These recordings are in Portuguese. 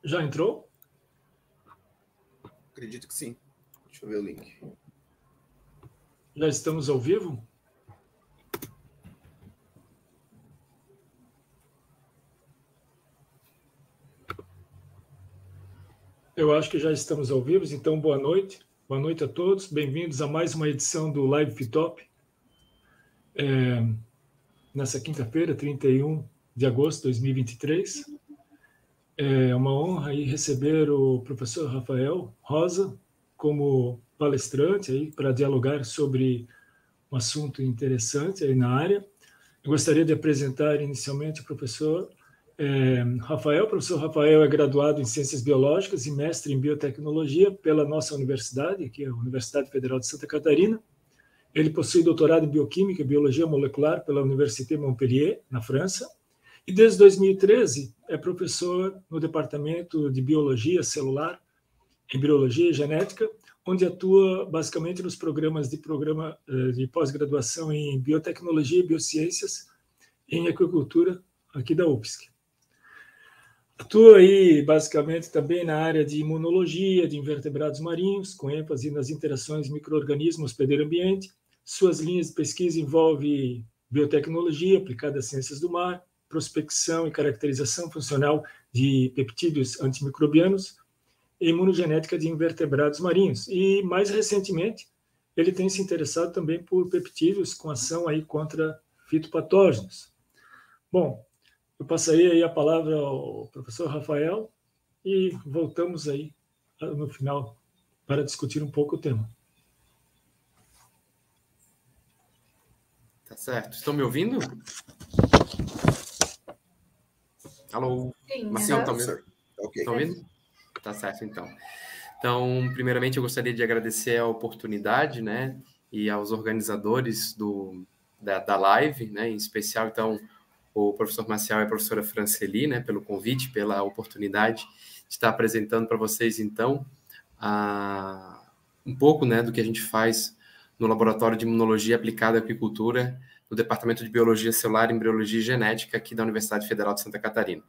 Já entrou? Acredito que sim. Deixa eu ver o link. Já estamos ao vivo? Eu acho que já estamos ao vivo, então boa noite. Boa noite a todos. Bem-vindos a mais uma edição do Live Fitop. Nessa quinta-feira, 31 de agosto de 2023. É uma honra aí receber o professor Rafael Rosa como palestrante aí para dialogar sobre um assunto interessante aí na área. Eu gostaria de apresentar inicialmente o professor Rafael. O professor Rafael é graduado em Ciências Biológicas e mestre em Biotecnologia pela nossa universidade, que é a Universidade Federal de Santa Catarina. Ele possui doutorado em Bioquímica e Biologia Molecular pela Université Montpellier, na França. E desde 2013 é professor no Departamento de Biologia Celular, Embriologia e Genética, onde atua basicamente nos programas de pós-graduação em Biotecnologia e Biociências e em Aquicultura aqui da UFSC. Atua aí basicamente também na área de imunologia de invertebrados marinhos, com ênfase nas interações micro-organismo hospedeiro-ambiente. Suas linhas de pesquisa envolvem biotecnologia aplicada às ciências do mar, prospecção e caracterização funcional de peptídeos antimicrobianos e imunogenética de invertebrados marinhos. E, mais recentemente, ele tem se interessado também por peptídeos com ação aí contra fitopatógenos. Bom, eu passarei aí a palavra ao professor Rafael e voltamos aí no final para discutir um pouco o tema. Tá certo. Estão me ouvindo? Alô? Sim, Marcelo, tá me Ok. Estão ouvindo? Tá certo, então. Então, primeiramente, eu gostaria de agradecer a oportunidade, né, e aos organizadores da live, né, em especial, então, o professor Marcial e a professora Franceli, né, pelo convite, pela oportunidade de estar apresentando para vocês, então, um pouco, né, do que a gente faz no Laboratório de Imunologia Aplicada à Aquicultura, no Departamento de Biologia Celular, Embriologia e Genética, aqui da Universidade Federal de Santa Catarina.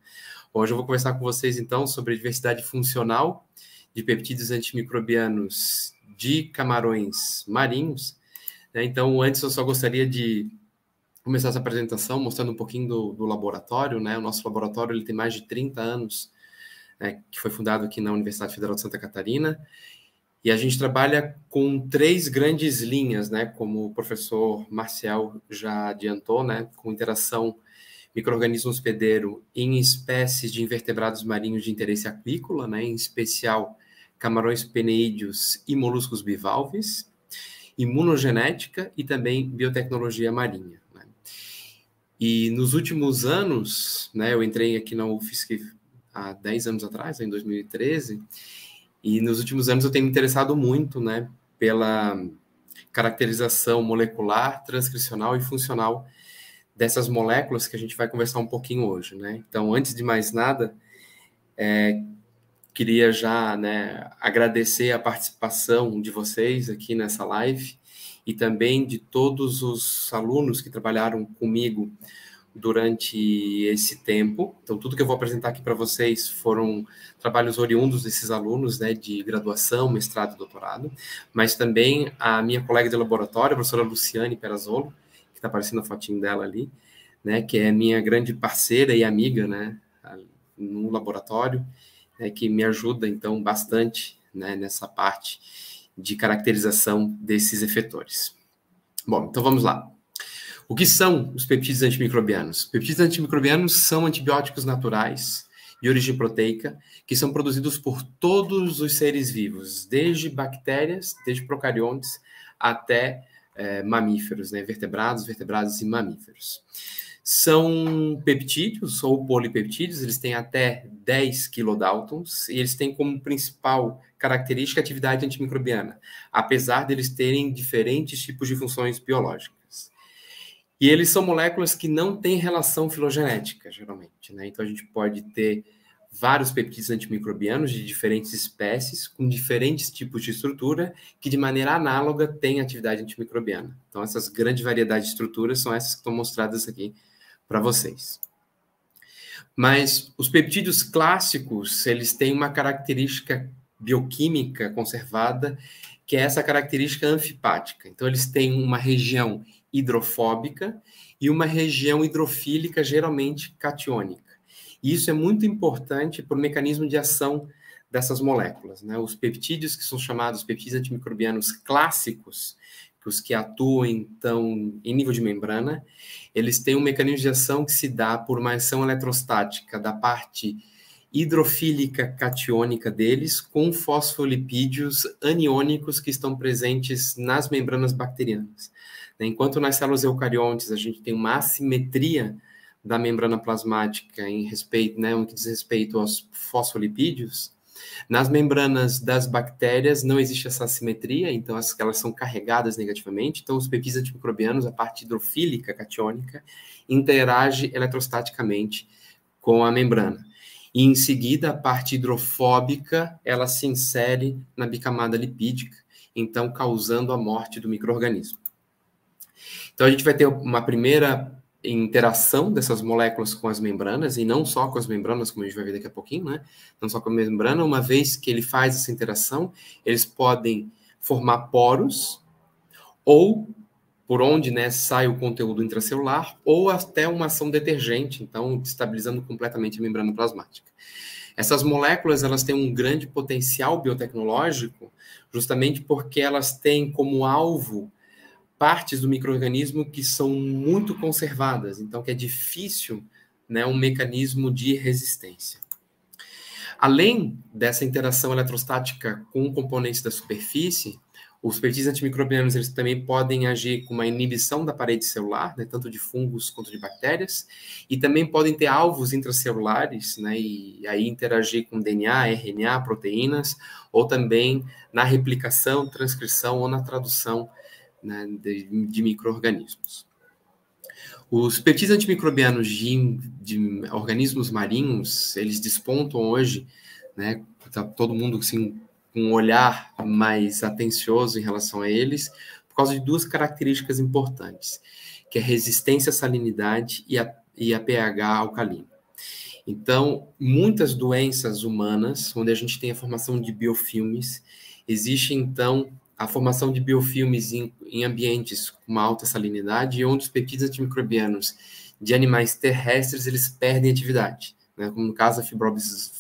Hoje eu vou conversar com vocês, então, sobre a diversidade funcional de peptídeos antimicrobianos de camarões marinhos. Então, antes eu só gostaria de começar essa apresentação mostrando um pouquinho do laboratório, né? O nosso laboratório ele tem mais de 30 anos, né, que foi fundado aqui na Universidade Federal de Santa Catarina, e a gente trabalha com 3 grandes linhas, né, como o professor Marcial já adiantou, né, com interação micro-organismo hospedeiro em espécies de invertebrados marinhos de interesse aquícola, né, em especial camarões peneídeos e moluscos bivalves, imunogenética e também biotecnologia marinha. Né. E nos últimos anos, né, eu entrei aqui na UFSC há 10 anos atrás, em 2013, e nos últimos anos eu tenho me interessado muito, né, pela caracterização molecular, transcricional e funcional dessas moléculas que a gente vai conversar um pouquinho hoje, né? Então, antes de mais nada, queria já, né, agradecer a participação de vocês aqui nessa live e também de todos os alunos que trabalharam comigo durante esse tempo. Então, tudo que eu vou apresentar aqui para vocês foram trabalhos oriundos desses alunos, né, de graduação, mestrado e doutorado, mas também a minha colega de laboratório, a professora Luciane Perazzolo, que está aparecendo a fotinho dela ali, né, que é minha grande parceira e amiga, né, no laboratório, né, que me ajuda, então, bastante, né, nessa parte de caracterização desses efetores. Bom, então vamos lá. O que são os peptídeos antimicrobianos? Peptídeos antimicrobianos são antibióticos naturais de origem proteica que são produzidos por todos os seres vivos, desde bactérias, desde procariontes, até mamíferos, né, vertebrados e mamíferos. São peptídeos ou polipeptídeos, eles têm até 10 kilodaltons e eles têm como principal característica a atividade antimicrobiana, apesar deles terem diferentes tipos de funções biológicas. E eles são moléculas que não têm relação filogenética, geralmente, né? Então a gente pode ter vários peptídeos antimicrobianos de diferentes espécies, com diferentes tipos de estrutura, que de maneira análoga têm atividade antimicrobiana. Então essas grandes variedades de estruturas são essas que estão mostradas aqui para vocês. Mas os peptídeos clássicos, eles têm uma característica bioquímica conservada, que é essa característica anfipática. Então, eles têm uma região hidrofóbica e uma região hidrofílica, geralmente catiônica. E isso é muito importante para o mecanismo de ação dessas moléculas, né? Os peptídeos, que são chamados peptídeos antimicrobianos clássicos, os que atuam, então, em nível de membrana, eles têm um mecanismo de ação que se dá por uma ação eletrostática da parte hidrofílica catiônica deles com fosfolipídios aniônicos que estão presentes nas membranas bacterianas. Enquanto nas células eucariontes a gente tem uma assimetria da membrana plasmática em respeito, né, no que diz respeito aos fosfolipídios, nas membranas das bactérias não existe essa assimetria, então elas são carregadas negativamente, então os peptídeos antimicrobianos, a parte hidrofílica catiônica, interage eletrostaticamente com a membrana. E em seguida, a parte hidrofóbica, ela se insere na bicamada lipídica, então causando a morte do micro-organismo. Então a gente vai ter uma primeira interação dessas moléculas com as membranas, e não só com as membranas, como a gente vai ver daqui a pouquinho, né? Não só com a membrana, uma vez que ele faz essa interação, eles podem formar poros, ou por onde, né, sai o conteúdo intracelular, ou até uma ação detergente, então destabilizando completamente a membrana plasmática. Essas moléculas, elas têm um grande potencial biotecnológico, justamente porque elas têm como alvo partes do micro-organismo que são muito conservadas, então que é difícil, né, um mecanismo de resistência. Além dessa interação eletrostática com componentes da superfície, os peptídeos antimicrobianos eles também podem agir com uma inibição da parede celular, né, tanto de fungos quanto de bactérias, e também podem ter alvos intracelulares, né, e aí interagir com DNA, RNA, proteínas, ou também na replicação, transcrição ou na tradução, né, de micro-organismos. Os peptídeos antimicrobianos de organismos marinhos, eles despontam hoje, né, tá todo mundo assim, com um olhar mais atencioso em relação a eles, por causa de duas características importantes, que é a resistência à salinidade e a pH alcalino. Então, muitas doenças humanas, onde a gente tem a formação de biofilmes, existe, então, a formação de biofilmes em ambientes com uma alta salinidade, onde os peptídeos antimicrobianos de animais terrestres, eles perdem atividade, né? Como no caso da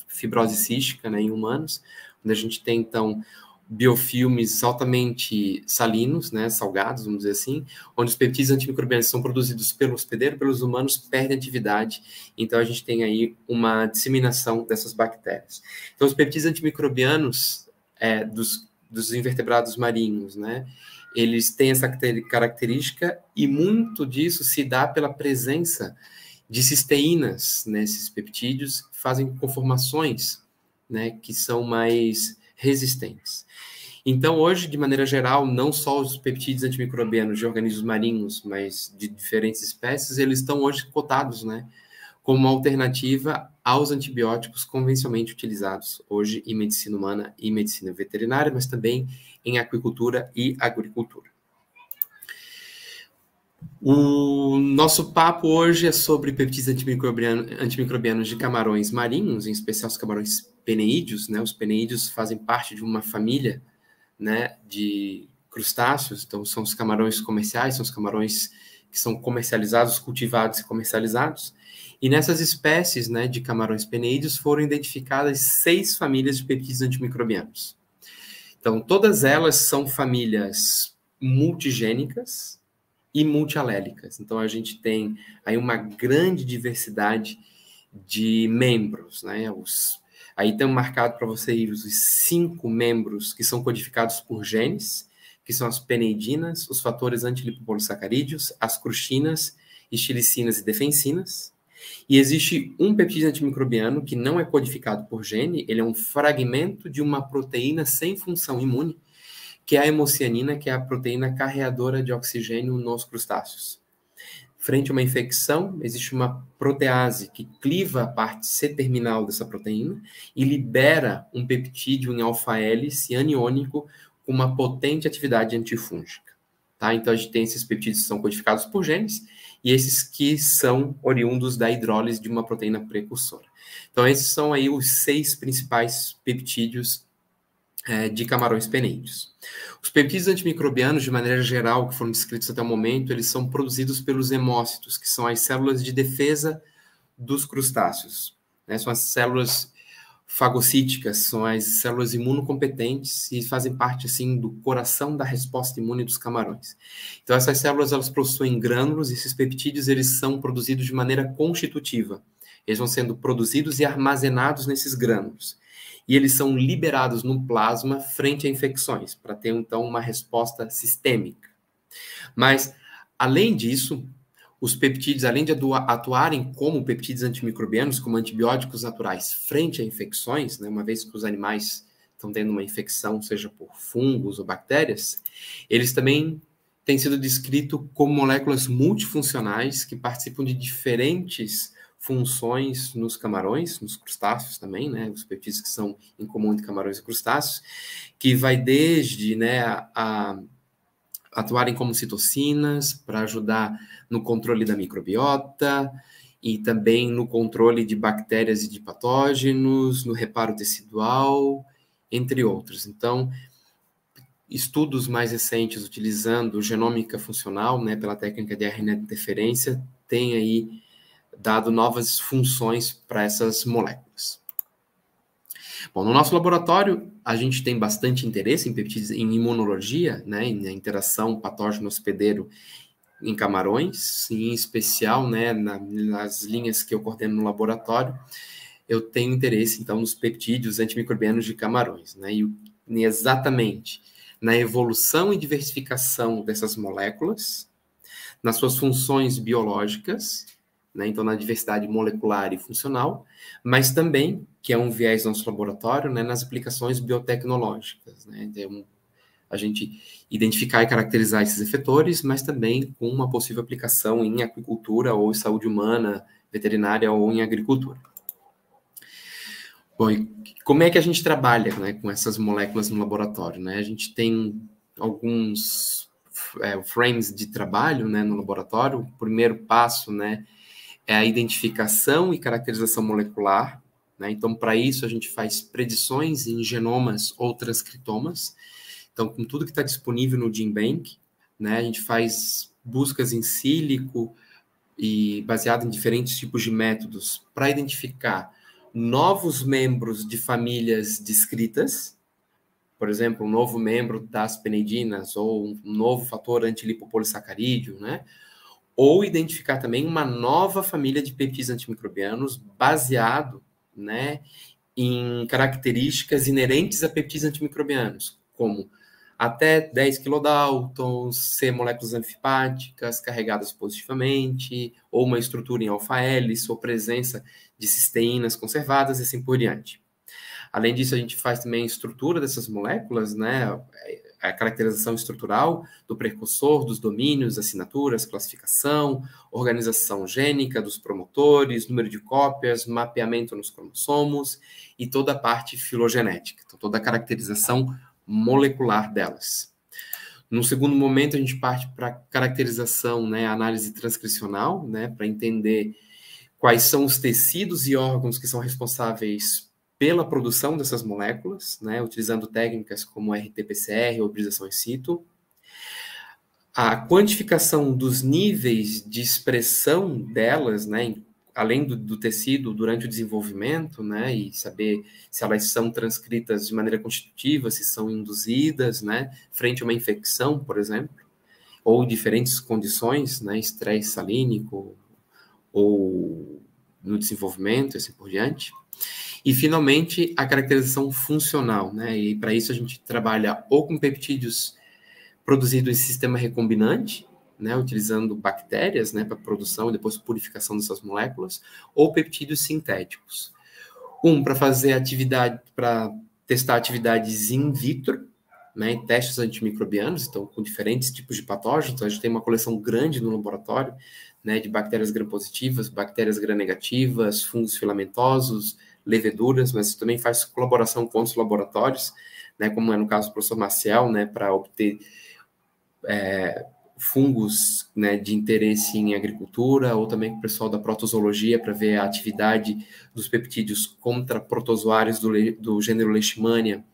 fibrose cística, né, em humanos, onde a gente tem, então, biofilmes altamente salinos, né, salgados, vamos dizer assim, onde os peptídeos antimicrobianos são produzidos pelo hospedeiro, pelos humanos, perdem atividade, então a gente tem aí uma disseminação dessas bactérias. Então, os peptídeos antimicrobianos dos invertebrados marinhos, né, eles têm essa característica e muito disso se dá pela presença de cisteínas nesses peptídeos, que fazem conformações, né, que são mais resistentes. Então, hoje, de maneira geral, não só os peptídeos antimicrobianos de organismos marinhos, mas de diferentes espécies, eles estão hoje cotados, né, como uma alternativa aos antibióticos convencionalmente utilizados hoje em medicina humana e medicina veterinária, mas também em aquicultura e agricultura. O nosso papo hoje é sobre peptídeos antimicrobianos de camarões marinhos, em especial os camarões peneídeos, né? Os peneídeos fazem parte de uma família, né, de crustáceos, então são os camarões comerciais, são os camarões que são comercializados, cultivados e comercializados. E nessas espécies, né, de camarões peneídeos foram identificadas 6 famílias de peptídeos antimicrobianos. Então, todas elas são famílias multigênicas e multialélicas. Então, a gente tem aí uma grande diversidade de membros, né? Aí tem marcado para vocês os 5 membros que são codificados por genes, que são as peneidinas, os fatores antilipopolissacarídeos, as crustinas, estilicinas e defensinas. E existe um peptídeo antimicrobiano que não é codificado por gene, ele é um fragmento de uma proteína sem função imune, que é a hemocianina, que é a proteína carreadora de oxigênio nos crustáceos. Frente a uma infecção, existe uma protease que cliva a parte C-terminal dessa proteína e libera um peptídeo em alfa-hélice aniônico com uma potente atividade antifúngica. tá? Então, a gente tem esses peptídeos que são codificados por genes e esses que são oriundos da hidrólise de uma proteína precursora. Então, esses são aí os 6 principais peptídeos de camarões peneide. Os peptídeos antimicrobianos, de maneira geral, que foram descritos até o momento, eles são produzidos pelos hemócitos, que são as células de defesa dos crustáceos, né? São as células fagocíticas, são as células imunocompetentes e fazem parte, assim, do coração da resposta imune dos camarões. Então, essas células, elas possuem grânulos e esses peptídeos, eles são produzidos de maneira constitutiva. Eles vão sendo produzidos e armazenados nesses grânulos. E eles são liberados no plasma frente a infecções, para ter, então, uma resposta sistêmica. Mas, além disso, os peptídeos, além de atuarem como peptídeos antimicrobianos, como antibióticos naturais frente a infecções, né, uma vez que os animais estão tendo uma infecção, seja por fungos ou bactérias, eles também têm sido descritos como moléculas multifuncionais que participam de diferentes funções nos camarões, nos crustáceos também, né, os peptídeos que são em comum entre camarões e crustáceos, que vai desde, né, a atuarem como citocinas para ajudar no controle da microbiota e também no controle de bactérias e de patógenos, no reparo tecidual, entre outros. Então, estudos mais recentes utilizando genômica funcional, né, pela técnica de RNA de interferência, têm aí dado novas funções para essas moléculas. Bom, no nosso laboratório, a gente tem bastante interesse em peptídeos, em imunologia, né, na interação patógeno-hospedeiro em camarões, em especial, né, nas linhas que eu coordeno no laboratório, eu tenho interesse, então, nos peptídeos antimicrobianos de camarões, né, e exatamente na evolução e diversificação dessas moléculas, nas suas funções biológicas, né, então na diversidade molecular e funcional, mas também, que é um viés do nosso laboratório, né, nas aplicações biotecnológicas, né, então, a gente identificar e caracterizar esses efetores, mas também com uma possível aplicação em aquicultura ou em saúde humana, veterinária ou em agricultura. Bom, e como é que a gente trabalha, né, com essas moléculas no laboratório, né? A gente tem alguns frames de trabalho, né, no laboratório. O primeiro passo, né, é a identificação e caracterização molecular, né? Então, para isso, a gente faz predições em genomas ou transcritomas. Então, com tudo que está disponível no GenBank, né, a gente faz buscas em sílico e baseado em diferentes tipos de métodos para identificar novos membros de famílias descritas, por exemplo, um novo membro das peneidinas ou um novo fator antilipopolissacarídeo, né? Ou identificar também uma nova família de peptídeos antimicrobianos baseado, né, em características inerentes a peptídeos antimicrobianos, como até 10 kilodaltons, ser moléculas anfipáticas carregadas positivamente, ou uma estrutura em alfa-hélice, ou presença de cisteínas conservadas e assim por diante. Além disso, a gente faz também a estrutura dessas moléculas, né, a caracterização estrutural do precursor, dos domínios, assinaturas, classificação, organização gênica dos promotores, número de cópias, mapeamento nos cromossomos e toda a parte filogenética, então toda a caracterização molecular delas. No segundo momento, a gente parte para a caracterização, né, análise transcricional, né, para entender quais são os tecidos e órgãos que são responsáveis pela produção dessas moléculas, né, utilizando técnicas como RT-PCR ou hibridação in situ. A quantificação dos níveis de expressão delas, né, além do tecido durante o desenvolvimento, né, e saber se elas são transcritas de maneira constitutiva, se são induzidas, né, frente a uma infecção, por exemplo, ou diferentes condições, né, estresse salínico, ou no desenvolvimento, e assim por diante. E, finalmente, a caracterização funcional, né, e para isso a gente trabalha ou com peptídeos produzidos em sistema recombinante, né, utilizando bactérias, né, para produção e depois purificação dessas moléculas, ou peptídeos sintéticos. Para fazer atividade, para testar atividades in vitro, né, em testes antimicrobianos, então com diferentes tipos de patógenos. Então, a gente tem uma coleção grande no laboratório, né, de bactérias gram-positivas, bactérias gram-negativas, fungos filamentosos, leveduras, mas também faz colaboração com outros laboratórios, né, como é no caso do professor Maciel, né, para obter fungos, né, de interesse em agricultura, ou também com o pessoal da protozoologia para ver a atividade dos peptídeos contra protozoários do gênero Leishmania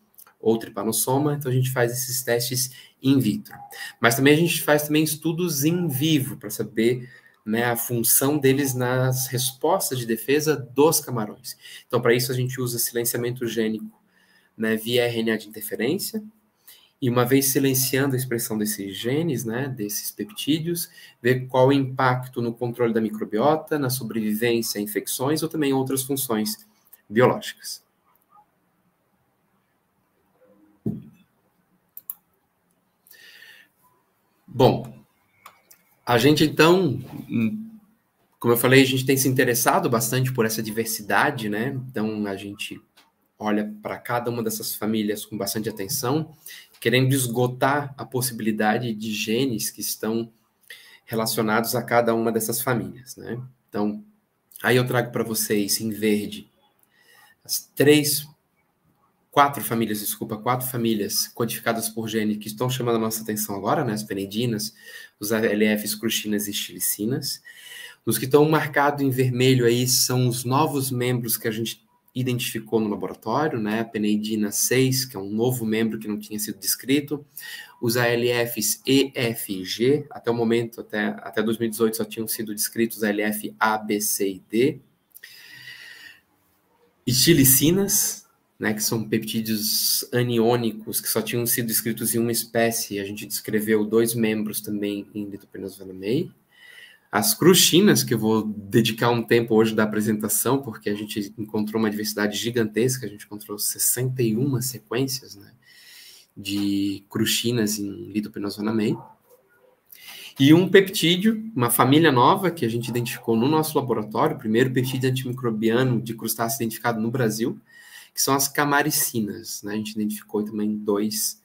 ou Trypanosoma. Então a gente faz esses testes in vitro. Mas também a gente faz também estudos in vivo para saber, né, a função deles nas respostas de defesa dos camarões. Então para isso a gente usa silenciamento gênico, né, via RNA de interferência. E uma vez silenciando a expressão desses genes, né, desses peptídeos, ver qual o impacto no controle da microbiota, na sobrevivência a infecções ou também outras funções biológicas. Bom, a gente então, como eu falei, a gente tem se interessado bastante por essa diversidade, né? Então a gente olha para cada uma dessas famílias com bastante atenção, querendo esgotar a possibilidade de genes que estão relacionados a cada uma dessas famílias, né? Então, aí eu trago para vocês em verde as quatro famílias codificadas por gene que estão chamando a nossa atenção agora, né? As penedinas, os ALFs, cruxinas e estilicinas. Os que estão marcados em vermelho aí são os novos membros que a gente identificou no laboratório, né? A peneidina 6, que é um novo membro que não tinha sido descrito. Os ALFs E, F e G, até o momento, até 2018, só tinham sido descritos ALF A, B, C e D. Estilicinas, né, que são peptídeos aniônicos, que só tinham sido descritos em uma espécie. A gente descreveu 2 membros também em Lithopenos vannamei. As cruxinas, que eu vou dedicar um tempo hoje da apresentação, porque a gente encontrou uma diversidade gigantesca, a gente encontrou 61 sequências, né, de cruxinas em Lithopenos vannamei. E um peptídeo, uma família nova que a gente identificou no nosso laboratório, o primeiro peptídeo antimicrobiano de crustáceo identificado no Brasil, que são as camaricinas, né? A gente identificou também dois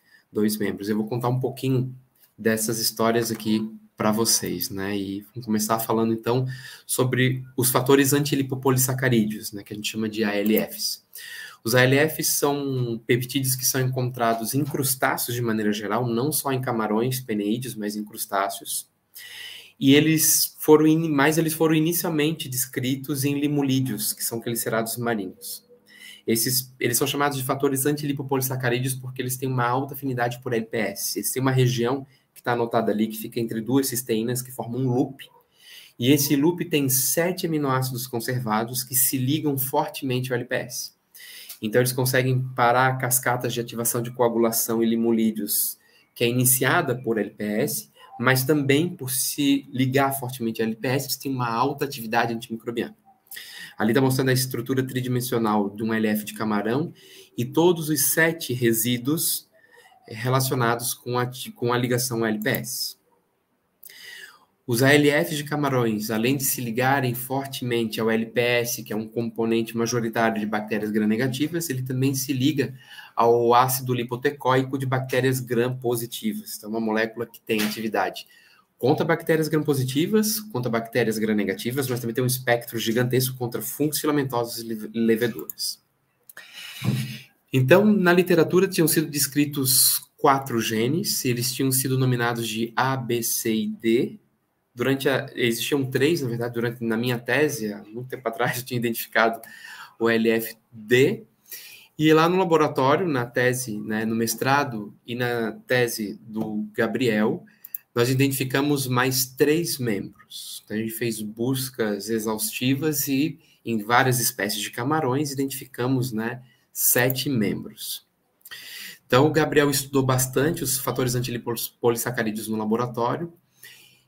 membros. Eu vou contar um pouquinho dessas histórias aqui para vocês, né? E vamos começar falando, então, sobre os fatores antilipopolissacarídeos, né? Que a gente chama de ALFs. Os ALFs são peptídeos que são encontrados em crustáceos de maneira geral, não só em camarões, peneídeos, mas em crustáceos. E eles foram inicialmente descritos em limulídeos, que são quelicerados marinhos. Eles são chamados de fatores antilipopolissacarídeos porque eles têm uma alta afinidade por LPS. Eles têm uma região que está anotada ali, que fica entre 2 cisteínas, que formam um loop. E esse loop tem 7 aminoácidos conservados que se ligam fortemente ao LPS. Então, eles conseguem parar cascatas de ativação de coagulação e limulídeos, que é iniciada por LPS, mas também por se ligar fortemente ao LPS, eles têm uma alta atividade antimicrobiana. Ali está mostrando a estrutura tridimensional de um LF de camarão e todos os 7 resíduos relacionados com a ligação ao LPS. Os ALFs de camarões, além de se ligarem fortemente ao LPS, que é um componente majoritário de bactérias gram-negativas, ele também se liga ao ácido lipotecóico de bactérias gram-positivas. Então, é uma molécula que tem atividade contra bactérias gram-positivas, contra bactérias gram-negativas, mas também tem um espectro gigantesco contra fungos filamentosos e leveduras. Então, na literatura tinham sido descritos 4 genes, eles tinham sido nominados de A, B, C e D. Existiam 3, na verdade, na minha tese, há muito tempo atrás, eu tinha identificado o LFD. E lá no laboratório, na tese, né, no mestrado e na tese do Gabriel, nós identificamos mais 3 membros. Então, a gente fez buscas exaustivas e em várias espécies de camarões identificamos, né, 7 membros. Então, o Gabriel estudou bastante os fatores antilipolissacarídeos no laboratório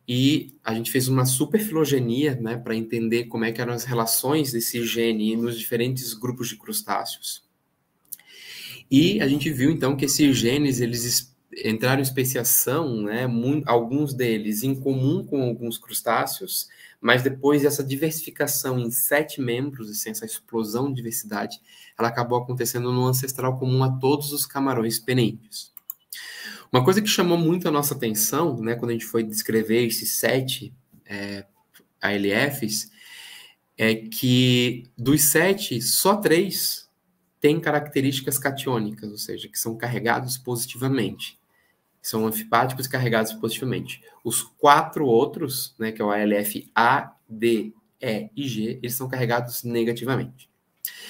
e a gente fez uma superfilogenia, né, para entender como é que eram as relações desse gene nos diferentes grupos de crustáceos. E a gente viu, então, que esses genes, eles entraram em especiação, né, alguns deles em comum com alguns crustáceos, mas depois essa diversificação em 7 membros, assim, essa explosão de diversidade, ela acabou acontecendo no ancestral comum a todos os camarões peneídeos. Uma coisa que chamou muito a nossa atenção, né, quando a gente foi descrever esses 7 ALFs, é que dos 7, só 3 têm características catiônicas, ou seja, que são carregados positivamente. são anfipáticos e carregados positivamente. Os 4 outros, né, que é o ALF A, D, E e G, eles são carregados negativamente.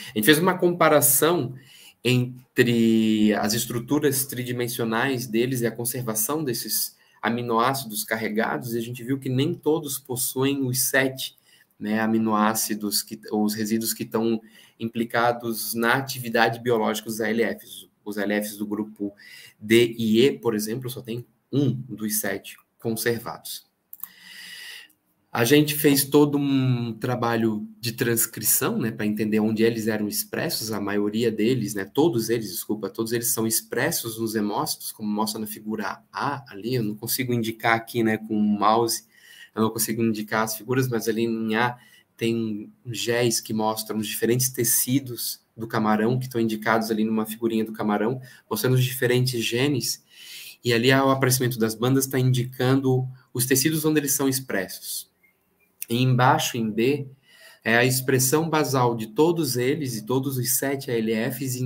A gente fez uma comparação entre as estruturas tridimensionais deles e a conservação desses aminoácidos carregados, e a gente viu que nem todos possuem os 7, né, aminoácidos, os resíduos que estão implicados na atividade biológica dos ALFs. Os ALFs do grupo D e E, por exemplo, só tem um dos 7 conservados. A gente fez todo um trabalho de transcrição, né, para entender onde eles eram expressos, a maioria deles, né, todos eles são expressos nos hemócitos, como mostra na figura A ali. Eu não consigo indicar aqui, né, com o mouse, eu não consigo indicar as figuras, mas ali em A tem géis que mostram os diferentes tecidos do camarão, que estão indicados ali numa figurinha do camarão, mostrando os diferentes genes, e ali o aparecimento das bandas está indicando os tecidos onde eles são expressos. E embaixo, em B, é a expressão basal de todos eles, e todos os 7 ALFs,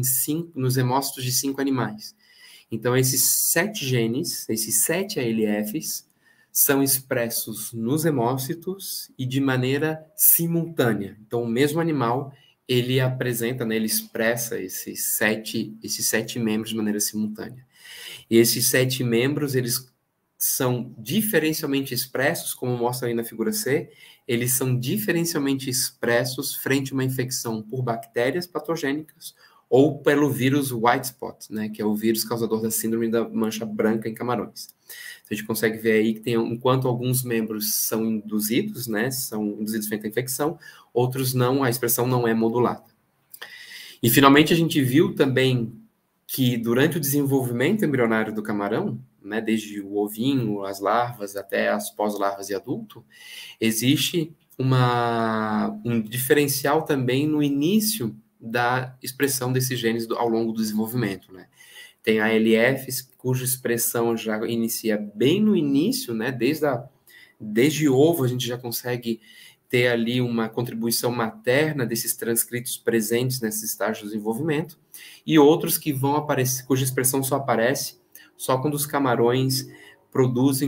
nos hemócitos de 5 animais. Então, esses 7 genes, esses 7 ALFs, são expressos nos hemócitos e de maneira simultânea. Então, o mesmo animal, ele apresenta, né, ele expressa esses sete membros de maneira simultânea. E esses 7 membros, eles são diferencialmente expressos, como mostra aí na figura C, eles são diferencialmente expressos frente a uma infecção por bactérias patogênicas ou pelo vírus white spot, né, que é o vírus causador da síndrome da mancha branca em camarões. A gente consegue ver aí que enquanto alguns membros são induzidos, né, são induzidos frente à infecção, outros não, a expressão não é modulada. E, finalmente, a gente viu também que, durante o desenvolvimento embrionário do camarão, né, desde o ovinho, as larvas, até as pós-larvas e adulto, existe um diferencial também no início da expressão desses genes ao longo do desenvolvimento, né? Tem ALFs cuja expressão já inicia bem no início, né? Desde ovo a gente já consegue ter ali uma contribuição materna desses transcritos presentes nesses estágios do desenvolvimento, e outros que vão aparecer, cuja expressão só aparece só quando os camarões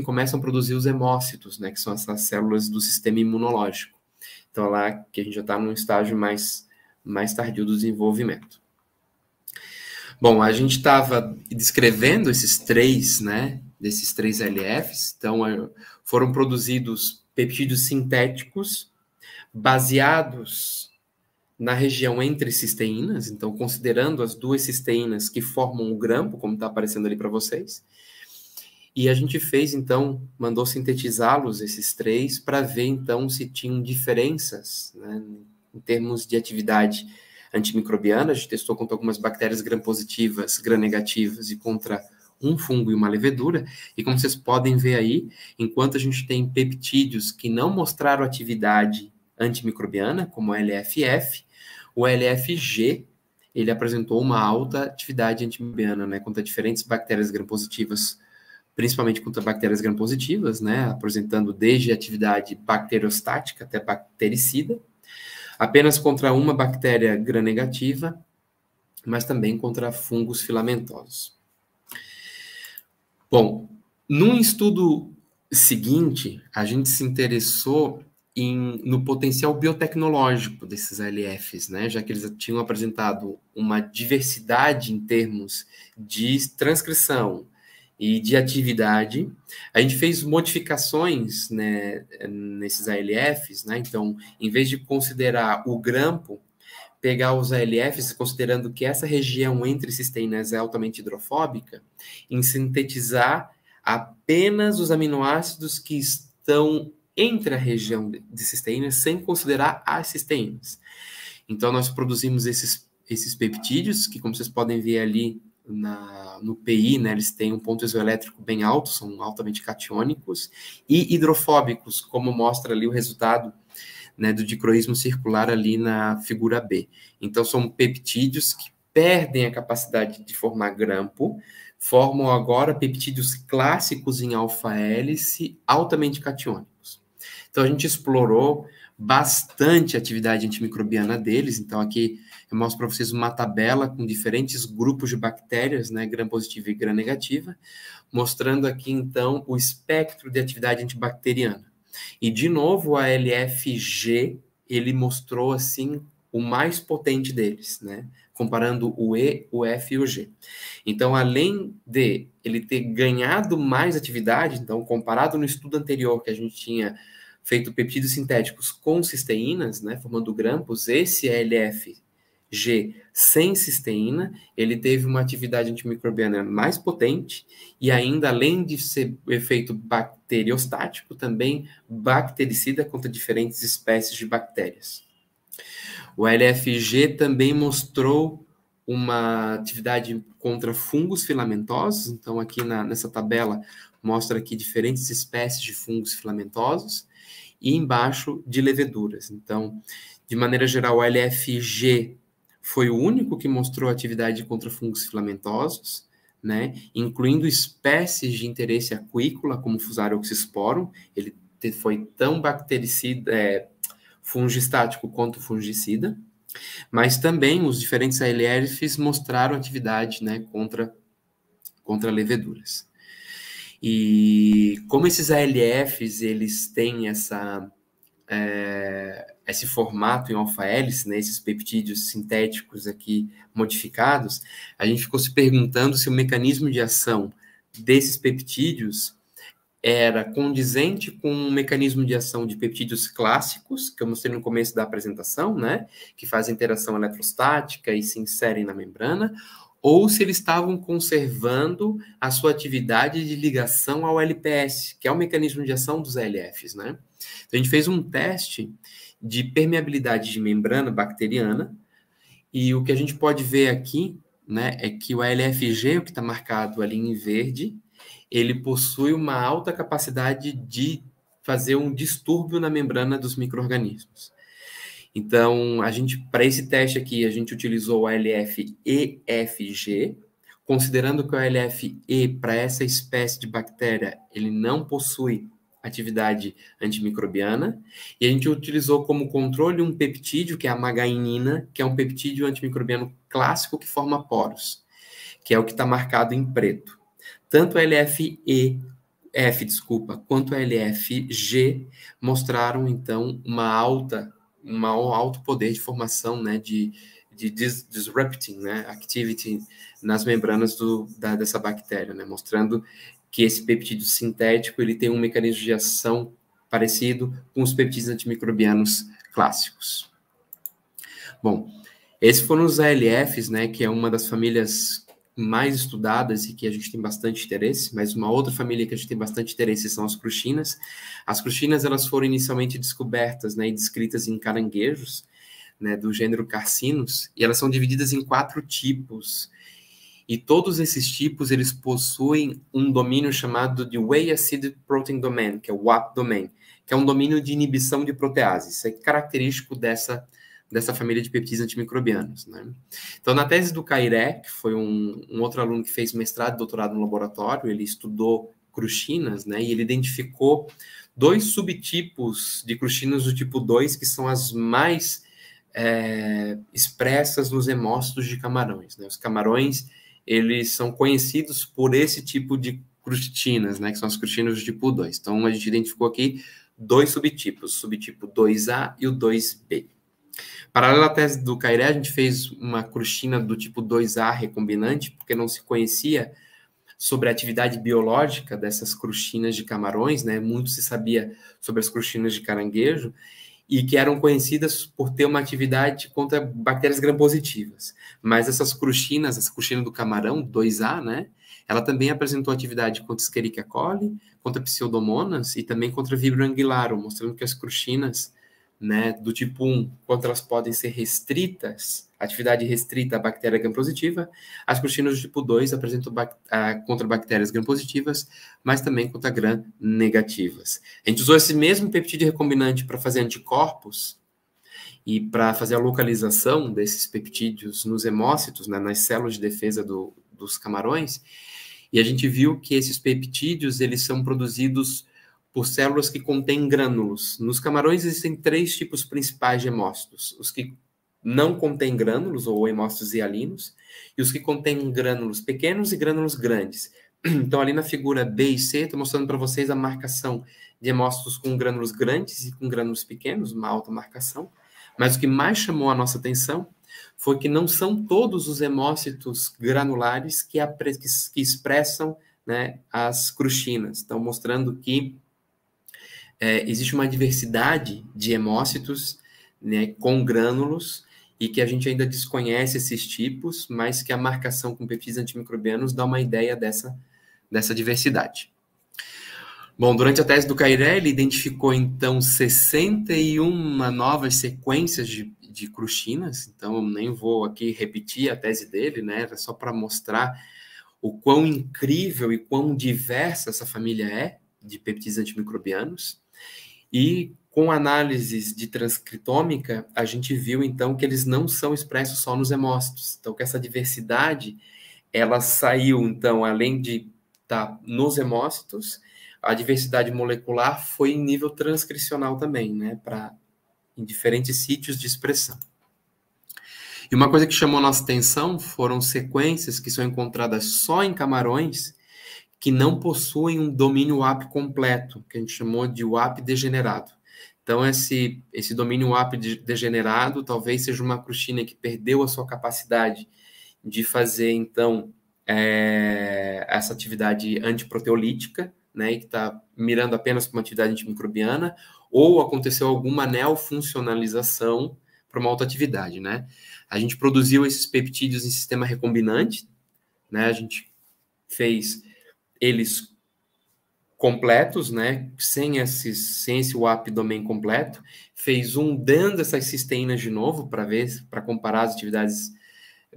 começam a produzir os hemócitos, né? Que são essas células do sistema imunológico. Então, lá que a gente já está num estágio mais tardio do desenvolvimento. Bom, a gente estava descrevendo esses 3, né, desses 3 LFs, então foram produzidos peptídeos sintéticos baseados na região entre cisteínas, então considerando as 2 cisteínas que formam o grampo, como está aparecendo ali para vocês, e a gente fez, então, mandou sintetizá-los, esses 3, para ver, então, se tinham diferenças, né, em termos de atividade antimicrobiana. A gente testou contra algumas bactérias gram-positivas, gram-negativas e contra um fungo e uma levedura. E como vocês podem ver aí, enquanto a gente tem peptídeos que não mostraram atividade antimicrobiana, como o LFF, o LFG, ele apresentou uma alta atividade antimicrobiana, né, contra diferentes bactérias gram-positivas, principalmente contra bactérias gram-positivas, né, apresentando desde atividade bacteriostática até bactericida, apenas contra uma bactéria gram-negativa, mas também contra fungos filamentosos. Bom, num estudo seguinte, a gente se interessou no potencial biotecnológico desses ALFs, né, já que eles tinham apresentado uma diversidade em termos de transcrição e de atividade. A gente fez modificações, né, nesses ALFs, né? Então, em vez de considerar o grampo, pegar os ALFs, considerando que essa região entre cisteínas é altamente hidrofóbica, em sintetizar apenas os aminoácidos que estão entre a região de cisteínas, sem considerar as cisteínas. Então, nós produzimos esses peptídeos, que, como vocês podem ver ali, no PI, né, eles têm um ponto isoelétrico bem alto, são altamente catiônicos e hidrofóbicos, como mostra ali o resultado, né, do dicroísmo circular ali na figura B. Então, são peptídeos que perdem a capacidade de formar grampo, formam agora peptídeos clássicos em alfa-hélice, altamente catiônicos. Então, a gente explorou bastante a atividade antimicrobiana deles. Então, aqui eu mostro para vocês uma tabela com diferentes grupos de bactérias, né, gram-positiva e gram-negativa, mostrando aqui, então, o espectro de atividade antibacteriana. E, de novo, a LFG, ele mostrou, assim, o mais potente deles, né, comparando o E, o F e o G. Então, além de ele ter ganhado mais atividade, então, comparado no estudo anterior que a gente tinha feito peptídeos sintéticos com cisteínas, né, formando grampos, esse LFG sem cisteína, ele teve uma atividade antimicrobiana mais potente e ainda, além de ser efeito bacteriostático, também bactericida contra diferentes espécies de bactérias. O LFG também mostrou uma atividade contra fungos filamentosos, então aqui nessa tabela mostra aqui diferentes espécies de fungos filamentosos, e embaixo de leveduras. Então, de maneira geral, o LFG foi o único que mostrou atividade contra fungos filamentosos, né, incluindo espécies de interesse aquícola, como Fusarium oxysporum. Ele foi tão bactericida, fungistático quanto fungicida, mas também os diferentes ALFs mostraram atividade, né, contra leveduras. E como esses ALFs, eles têm esse formato em alfa-hélice, né, esses peptídeos sintéticos aqui modificados, a gente ficou se perguntando se o mecanismo de ação desses peptídeos era condizente com o mecanismo de ação de peptídeos clássicos, que eu mostrei no começo da apresentação, né, que fazem interação eletrostática e se inserem na membrana, ou se eles estavam conservando a sua atividade de ligação ao LPS, que é o mecanismo de ação dos ALFs, né? Então, a gente fez um teste de permeabilidade de membrana bacteriana, e o que a gente pode ver aqui, né, é que o ALFG, o que está marcado ali em verde, ele possui uma alta capacidade de fazer um distúrbio na membrana dos micro-organismos. Então, para esse teste aqui, a gente utilizou o ALF-EFG, considerando que o ALF-E, para essa espécie de bactéria, ele não possui atividade antimicrobiana, e a gente utilizou como controle um peptídeo, que é a magainina, que é um peptídeo antimicrobiano clássico que forma poros, que é o que está marcado em preto. Tanto a quanto a LFG mostraram, então, um alto poder de formação, né, de disrupting, né, activity nas membranas dessa bactéria, né, mostrando que esse peptídeo sintético ele tem um mecanismo de ação parecido com os peptídeos antimicrobianos clássicos. Bom, esses foram os ALFs, né, que é uma das famílias mais estudadas e que a gente tem bastante interesse, mas uma outra família que a gente tem bastante interesse são as cruxinas. As cruxinas, elas foram inicialmente descobertas, né, e descritas em caranguejos, né, do gênero Carcinus, e elas são divididas em 4 tipos, e todos esses tipos, eles possuem um domínio chamado de Whey Acid Protein Domain, que é o WAP Domain, que é um domínio de inibição de protease. Isso é característico dessa família de peptídeos antimicrobianos, né? Então, na tese do Cairé, que foi um outro aluno que fez mestrado e doutorado no laboratório, ele estudou cruxinas, né, e ele identificou 2 subtipos de cruxinas do tipo 2, que são as mais expressas nos hemócitos de camarões, né? Os camarões, eles são conhecidos por esse tipo de crustinas, né, que são as crustinas do tipo 2. Então, a gente identificou aqui 2 subtipos, o subtipo 2A e o 2B. Paralelo à tese do Cairé, a gente fez uma cruxina do tipo 2A recombinante, porque não se conhecia sobre a atividade biológica dessas cruxinas de camarões, né? Muito se sabia sobre as cruxinas de caranguejo, e que eram conhecidas por ter uma atividade contra bactérias gram-positivas. Mas essa cruxina do camarão, 2A, né? Ela também apresentou atividade contra Escherichia coli, contra Pseudomonas e também contra Vibrio anguilarum, mostrando que as cruxinas, né, do tipo 1, quanto elas podem ser restritas, atividade restrita à bactéria gram-positiva, as cruxinas do tipo 2 apresentam contra bactérias gram-positivas, mas também contra gram-negativas. A gente usou esse mesmo peptídeo recombinante para fazer anticorpos e para fazer a localização desses peptídeos nos hemócitos, né, nas células de defesa dos camarões, e a gente viu que esses peptídeos, eles são produzidos por células que contêm grânulos. Nos camarões existem 3 tipos principais de hemócitos: os que não contêm grânulos, ou hemócitos hialinos, e os que contêm grânulos pequenos e grânulos grandes. Então, ali na figura B e C, estou mostrando para vocês a marcação de hemócitos com grânulos grandes e com grânulos pequenos, uma alta marcação. Mas o que mais chamou a nossa atenção foi que não são todos os hemócitos granulares que expressam, né, as cruxinas. Então, mostrando que existe uma diversidade de hemócitos, né, com grânulos, e que a gente ainda desconhece esses tipos, mas que a marcação com peptídeos antimicrobianos dá uma ideia dessa diversidade. Bom, durante a tese do Cairé, ele identificou, então, 61 novas sequências de cruxinas, então eu nem vou aqui repetir a tese dele, né, era só para mostrar o quão incrível e quão diversa essa família é de peptídeos antimicrobianos. E com análises de transcriptômica, a gente viu, então, que eles não são expressos só nos hemócitos. Então, que essa diversidade, ela saiu, então, além de estar nos hemócitos, a diversidade molecular foi em nível transcricional também, né, em diferentes sítios de expressão. E uma coisa que chamou a nossa atenção foram sequências que são encontradas só em camarões, que não possuem um domínio WAP completo, que a gente chamou de WAP degenerado. Então, esse domínio WAP degenerado talvez seja uma cruxina que perdeu a sua capacidade de fazer, então, essa atividade antiproteolítica, né, e que está mirando apenas para uma atividade antimicrobiana, ou aconteceu alguma neofuncionalização para uma outra atividade, né? A gente produziu esses peptídeos em sistema recombinante, né? A gente fez eles completos, né, sem esse WAP domain completo, fez um dando essas cisteínas de novo para comparar as atividades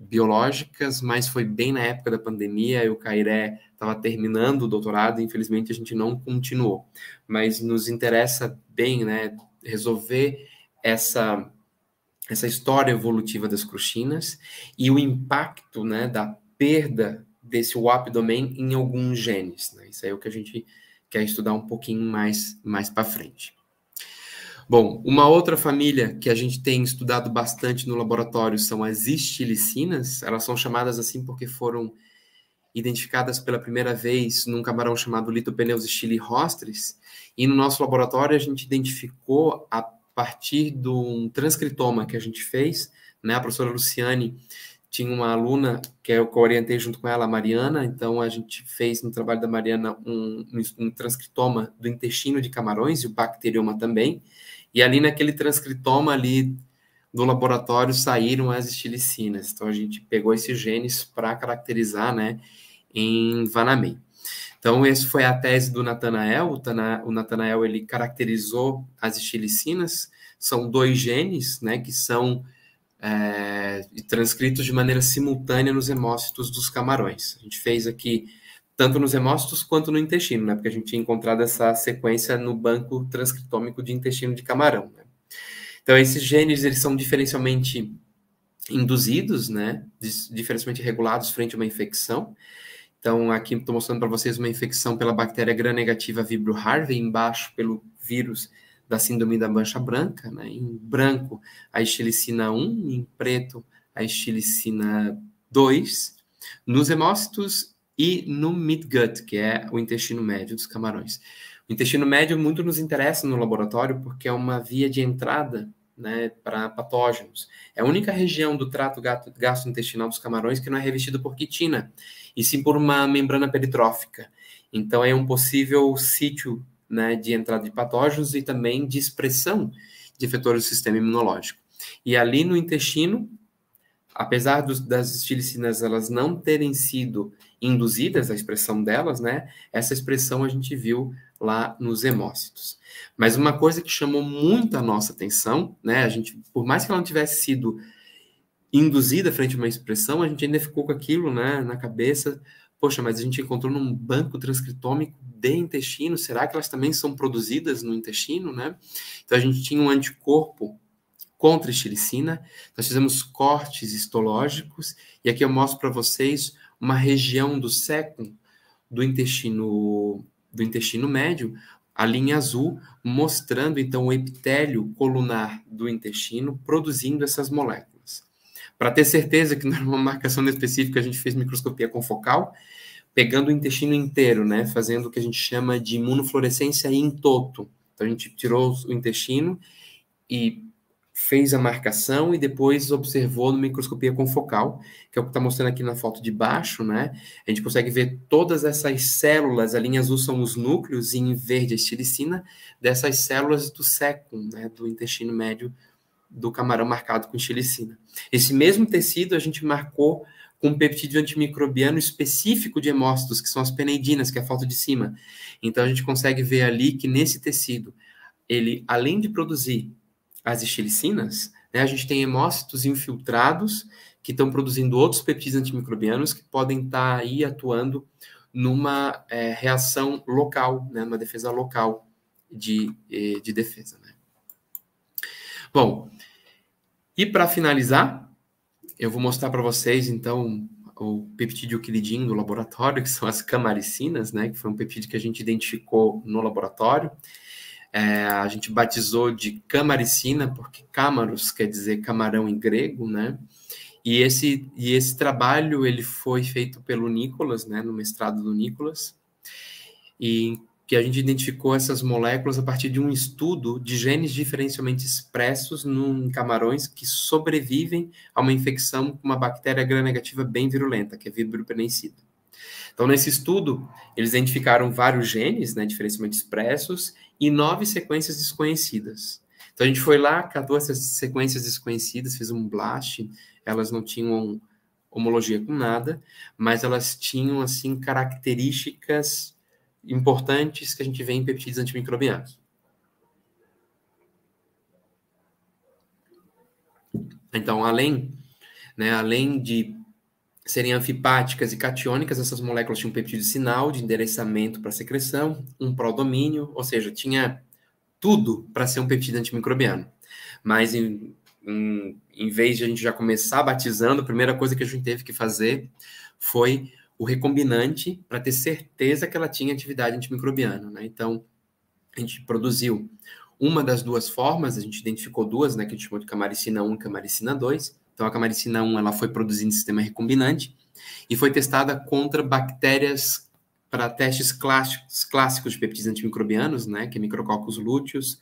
biológicas, mas foi bem na época da pandemia, e o Cairé estava terminando o doutorado, e infelizmente a gente não continuou. Mas nos interessa bem, né, resolver essa história evolutiva das cruxinas e o impacto, né, da perda desse WAP domain em alguns genes, né? Isso aí é o que a gente quer estudar um pouquinho mais para frente. Bom, uma outra família que a gente tem estudado bastante no laboratório são as estilicinas. Elas são chamadas assim porque foram identificadas pela primeira vez num camarão chamado Lithopeneus stylirostris, e no nosso laboratório a gente identificou a partir de um transcritoma que a gente fez, né? A professora Luciane tinha uma aluna que eu orientei junto com ela, a Mariana, então a gente fez no trabalho da Mariana um transcritoma do intestino de camarões e o bacterioma também, e ali naquele transcritoma ali do laboratório saíram as estilicinas, então a gente pegou esses genes para caracterizar, né, em Vanamei. Então, essa foi a tese do Nathanael. O Nathanael, ele caracterizou as estilicinas, são 2 genes, né, que são transcritos de maneira simultânea nos hemócitos dos camarões. A gente fez aqui tanto nos hemócitos quanto no intestino, né, porque a gente tinha encontrado essa sequência no banco transcriptômico de intestino de camarão, né. Então, esses genes, eles são diferencialmente induzidos, né, diferencialmente regulados frente a uma infecção. Então, aqui estou mostrando para vocês uma infecção pela bactéria gram-negativa Vibrio Harvey, embaixo pelo vírus da síndrome da mancha branca, né? Em branco a estilicina 1, em preto a estilicina 2, nos hemócitos e no midgut, que é o intestino médio dos camarões. O intestino médio muito nos interessa no laboratório porque é uma via de entrada, né, para patógenos. É a única região do trato gastrointestinal dos camarões que não é revestida por quitina, e sim por uma membrana peritrófica. Então, é um possível sítio, né, de entrada de patógenos e também de expressão de vetores do sistema imunológico. E ali no intestino, apesar das estilicinas elas não terem sido induzidas, a expressão delas, né, essa expressão a gente viu lá nos hemócitos. Mas uma coisa que chamou muito a nossa atenção, né, a gente, por mais que ela não tivesse sido induzida frente a uma expressão, a gente ainda ficou com aquilo, né, na cabeça. Poxa, mas a gente encontrou num banco transcriptômico de intestino, será que elas também são produzidas no intestino, né? Então a gente tinha um anticorpo contra a estilicina, nós fizemos cortes histológicos, e aqui eu mostro para vocês uma região do século do intestino médio, a linha azul, mostrando então o epitélio colunar do intestino produzindo essas moléculas. Para ter certeza que não era uma marcação específica, a gente fez microscopia confocal, pegando o intestino inteiro, né, fazendo o que a gente chama de imunofluorescência in toto. Então, a gente tirou o intestino e fez a marcação e depois observou no microscopia confocal, que é o que está mostrando aqui na foto de baixo, né? A gente consegue ver todas essas células, a linha azul são os núcleos e em verde a estilicina, dessas células do sécum, né, do intestino médio do camarão marcado com estilicina. Esse mesmo tecido a gente marcou com um peptídeo antimicrobiano específico de hemócitos, que são as peneidinas, que é a foto de cima. Então, a gente consegue ver ali que nesse tecido, ele, além de produzir as estilicinas, né, a gente tem hemócitos infiltrados que estão produzindo outros peptídeos antimicrobianos que podem estar aí atuando numa reação local, né, uma defesa local de defesa. Né? Bom, e para finalizar, eu vou mostrar para vocês, então, o peptídeo queridinho do laboratório, que são as camaricinas, né, que foi um peptídeo que a gente identificou no laboratório. A gente batizou de camaricina, porque cámaros quer dizer camarão em grego, né? E esse trabalho ele foi feito pelo Nicolas, né, no mestrado do Nicolas, e que a gente identificou essas moléculas a partir de um estudo de genes diferencialmente expressos em camarões que sobrevivem a uma infecção com uma bactéria gram-negativa bem virulenta, que é Vibrio penincida. Então, nesse estudo, eles identificaram vários genes, né, diferencialmente expressos, e 9 sequências desconhecidas. Então, a gente foi lá, catou essas sequências desconhecidas, fez um blast, elas não tinham homologia com nada, mas elas tinham, assim, características importantes que a gente vê em peptídeos antimicrobianos. Então, além de serem anfipáticas e catiônicas, essas moléculas tinham um peptídeo sinal de endereçamento para secreção, um prodomínio, ou seja, tinha tudo para ser um peptídeo antimicrobiano. Mas em vez de a gente já começar batizando, a primeira coisa que a gente teve que fazer foi o recombinante para ter certeza que ela tinha atividade antimicrobiana, né? Então, a gente produziu uma das duas formas, a gente identificou duas, né, que a gente chamou de camaricina 1 e camaricina 2. Então, a camaricina 1 ela foi produzida em sistema recombinante e foi testada contra bactérias para testes clássicos de peptídeos antimicrobianos, né, que é Micrococcus luteus,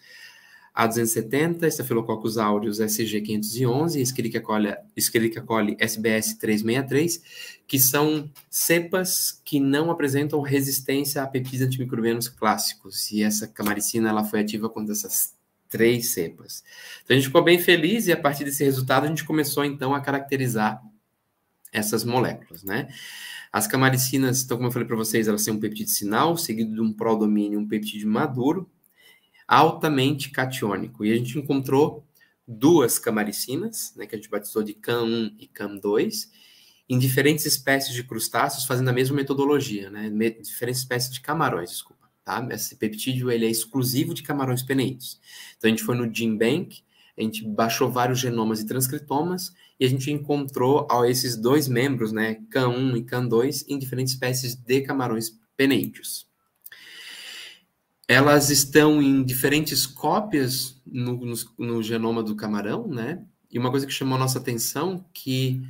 A270, Staphylococcus aureus SG511 e Escherichia coli SBS 363, que são cepas que não apresentam resistência a peptídeos antimicrobianos clássicos. E essa camaricina ela foi ativa contra essas 3 cepas. Então, a gente ficou bem feliz e, a partir desse resultado, a gente começou, então, a caracterizar essas moléculas, né? As camaricinas, então, como eu falei para vocês, elas têm um peptídeo sinal, seguido de um prodomínio, um peptídeo maduro, altamente catiônico. E a gente encontrou 2 camaricinas, né, que a gente batizou de CAM1 e CAM2, em diferentes espécies de crustáceos, fazendo a mesma metodologia, né? Diferentes espécies de camarões, desculpa. Tá? Esse peptídeo ele é exclusivo de camarões peneídos. Então, a gente foi no GenBank, a gente baixou vários genomas e transcritomas, e a gente encontrou esses 2 membros, né, CAM1 e CAM2, em diferentes espécies de camarões peneídeos. Elas estão em diferentes cópias no genoma do camarão, né? E uma coisa que chamou a nossa atenção que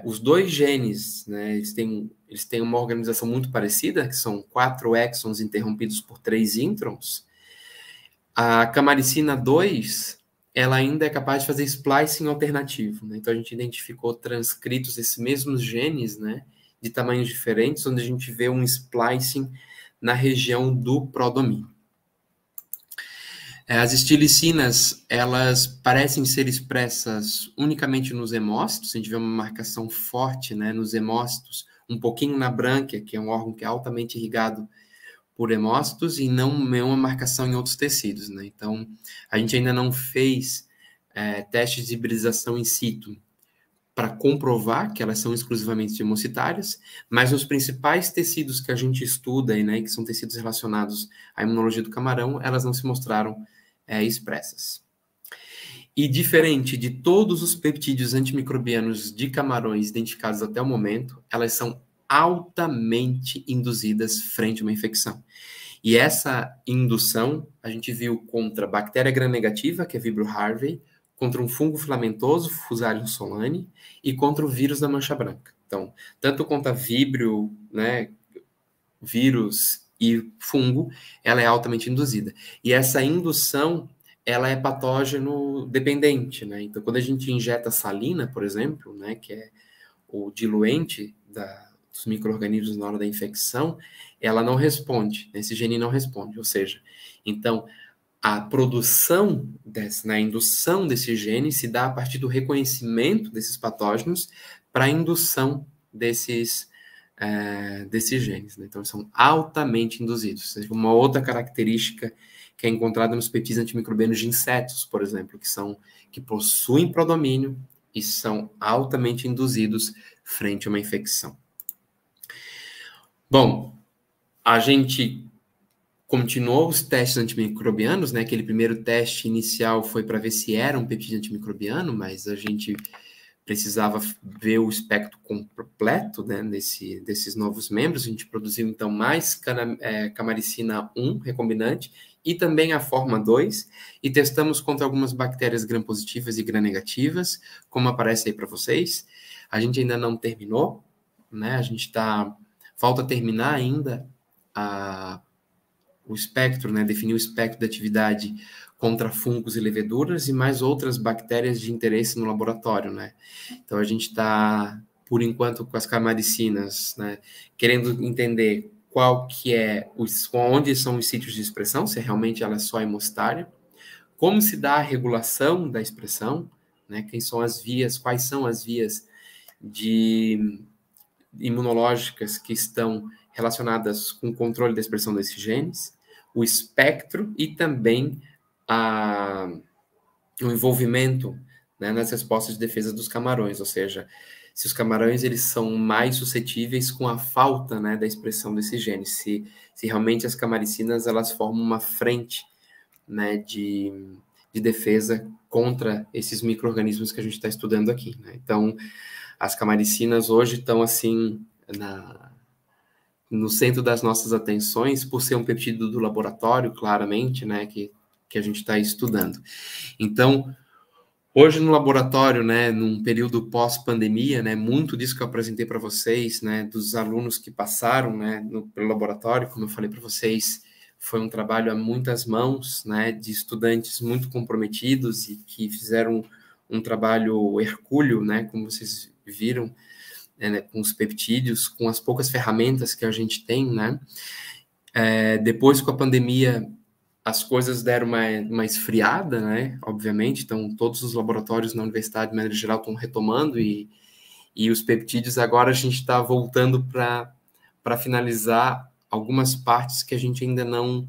os 2 genes, né, eles têm uma organização muito parecida, que são 4 exons interrompidos por 3 introns. A camaricina 2, ela ainda é capaz de fazer splicing alternativo, né? Então, a gente identificou transcritos desses mesmos genes, né, de tamanhos diferentes, onde a gente vê um splicing na região do prodomínio. As estilicinas, elas parecem ser expressas unicamente nos hemócitos, a gente vê uma marcação forte, né, nos hemócitos, um pouquinho na brânquia, que é um órgão que é altamente irrigado por hemócitos, e não uma marcação em outros tecidos, né? Então, a gente ainda não fez testes de hibridização in situ para comprovar que elas são exclusivamente hemocitárias, mas nos principais tecidos que a gente estuda, né, que são tecidos relacionados à imunologia do camarão, elas não se mostraram expressas. E diferente de todos os peptídeos antimicrobianos de camarões identificados até o momento, elas são altamente induzidas frente a uma infecção. E essa indução a gente viu contra bactéria gram-negativa, que é Vibrio harvey, contra um fungo filamentoso, Fusarium solani, e contra o vírus da mancha branca. Então, tanto contra víbrio, né, vírus e fungo, ela é altamente induzida. E essa indução, ela é patógeno dependente, né? Então, quando a gente injeta salina, por exemplo, né, que é o diluente dos micro-organismos na hora da infecção, ela não responde, esse gene não responde. Ou seja, então, a produção, a indução desse gene se dá a partir do reconhecimento desses patógenos para a indução desses genes, né? Então, eles são altamente induzidos. Uma outra característica que é encontrada nos peptídeos antimicrobianos de insetos, por exemplo, que possuem prodomínio e são altamente induzidos frente a uma infecção. Bom, a gente continuou os testes antimicrobianos, né? Aquele primeiro teste inicial foi para ver se era um peptídeo antimicrobiano, mas a gente precisava ver o espectro completo, né, desses novos membros. A gente produziu, então, mais camaricina 1 recombinante e também a forma 2, e testamos contra algumas bactérias gram-positivas e gram-negativas, como aparece aí para vocês. A gente ainda não terminou, né? Falta terminar ainda o espectro, né? Definir o espectro de atividade contra fungos e leveduras e mais outras bactérias de interesse no laboratório, né? Então, a gente está, por enquanto, com as camaricinas, né, querendo entender onde são os sítios de expressão, se realmente ela é só hemostária, como se dá a regulação da expressão, né, quais são as vias imunológicas que estão relacionadas com o controle da expressão desses genes, o espectro e também o envolvimento, né, nas respostas de defesa dos camarões, ou seja, se os camarões eles são mais suscetíveis com a falta, né, da expressão desses genes, se realmente as camaricinas elas formam uma frente, né, de defesa contra esses micro-organismos que a gente está estudando aqui, né? Então, as camaricinas hoje estão assim no centro das nossas atenções por ser um peptídeo do laboratório, claramente, né, que a gente está estudando. Então, hoje no laboratório, né, num período pós-pandemia, né, muito disso que eu apresentei para vocês, né, dos alunos que passaram, né, pelo laboratório, como eu falei para vocês, foi um trabalho a muitas mãos, né, de estudantes muito comprometidos e que fizeram um trabalho hercúleo, né, como vocês viram, né, com os peptídeos, com as poucas ferramentas que a gente tem, né. Depois, com a pandemia, as coisas deram uma esfriada, né? Obviamente, então todos os laboratórios na universidade, de maneira geral, estão retomando e os peptídeos agora a gente está voltando para finalizar algumas partes que a gente ainda não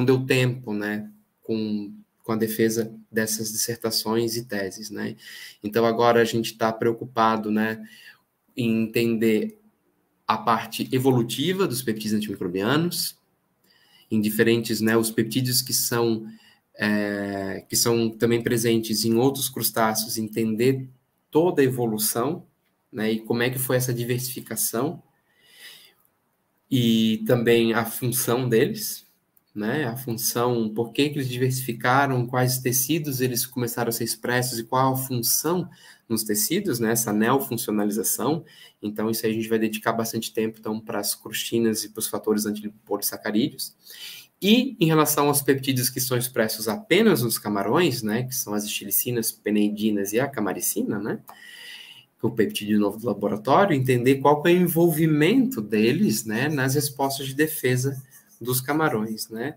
deu tempo, né? Com a defesa dessas dissertações e teses, né? Então agora a gente está preocupado, né, em entender a parte evolutiva dos peptídeos antimicrobianos, em diferentes, né, os peptídeos que são também presentes em outros crustáceos, entender toda a evolução, né, e como é que foi essa diversificação, e também a função deles, né, a função, por que eles diversificaram, quais tecidos eles começaram a ser expressos e qual a função nos tecidos, né, essa neofuncionalização. Então, isso aí a gente vai dedicar bastante tempo, então, para as crustinas e para os fatores antilipolissacarídeos. E em relação aos peptídeos que são expressos apenas nos camarões, né, que são as estilicinas, peneidinas e a camaricina, né, o peptídeo novo do laboratório, entender qual é o envolvimento deles, né, nas respostas de defesa dos camarões, né,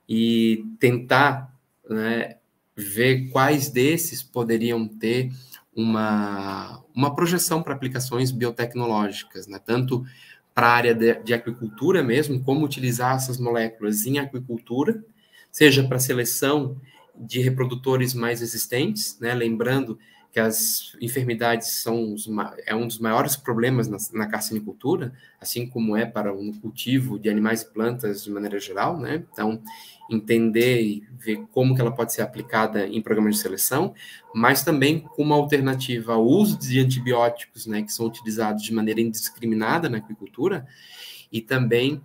e tentar, né, ver quais desses poderiam ter uma projeção para aplicações biotecnológicas, né, tanto para a área de aquicultura mesmo, como utilizar essas moléculas em aquicultura, seja para seleção de reprodutores mais resistentes, né, lembrando que as enfermidades são um dos maiores problemas na carcinicultura, assim como é para o cultivo de animais e plantas de maneira geral, né? Então, entender e ver como que ela pode ser aplicada em programas de seleção, mas também como alternativa ao uso de antibióticos, né, que são utilizados de maneira indiscriminada na aquicultura, e também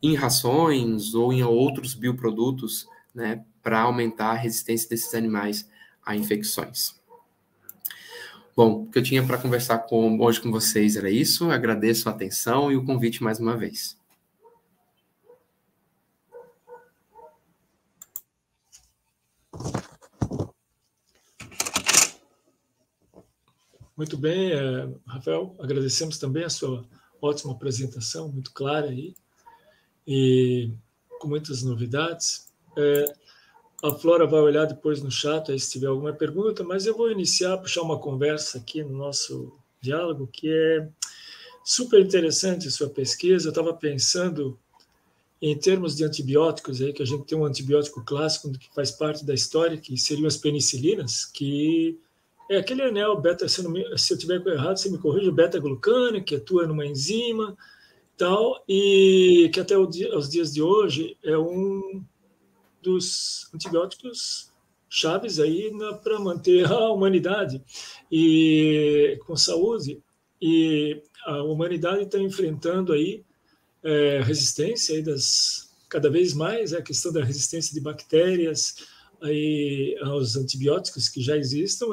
em rações ou em outros bioprodutos, né, para aumentar a resistência desses animais a infecções. Bom, o que eu tinha para conversar hoje com vocês era isso. Agradeço a atenção e o convite mais uma vez. Muito bem, Rafael, agradecemos também a sua ótima apresentação, muito clara aí, e com muitas novidades. A Flora vai olhar depois no chat aí se tiver alguma pergunta, mas eu vou iniciar, puxar uma conversa aqui no nosso diálogo, que é super interessante a sua pesquisa. Eu estava pensando em termos de antibióticos, aí, que a gente tem um antibiótico clássico que faz parte da história, que seriam as penicilinas, que é aquele anel beta, se eu tiver errado, você me corrija, beta-glucano, que atua numa enzima, tal, e que até os dias de hoje é um dos antibióticos chaves aí para manter a humanidade e com saúde. E a humanidade está enfrentando aí resistência aí cada vez mais, a questão da resistência de bactérias aí aos antibióticos que já existam.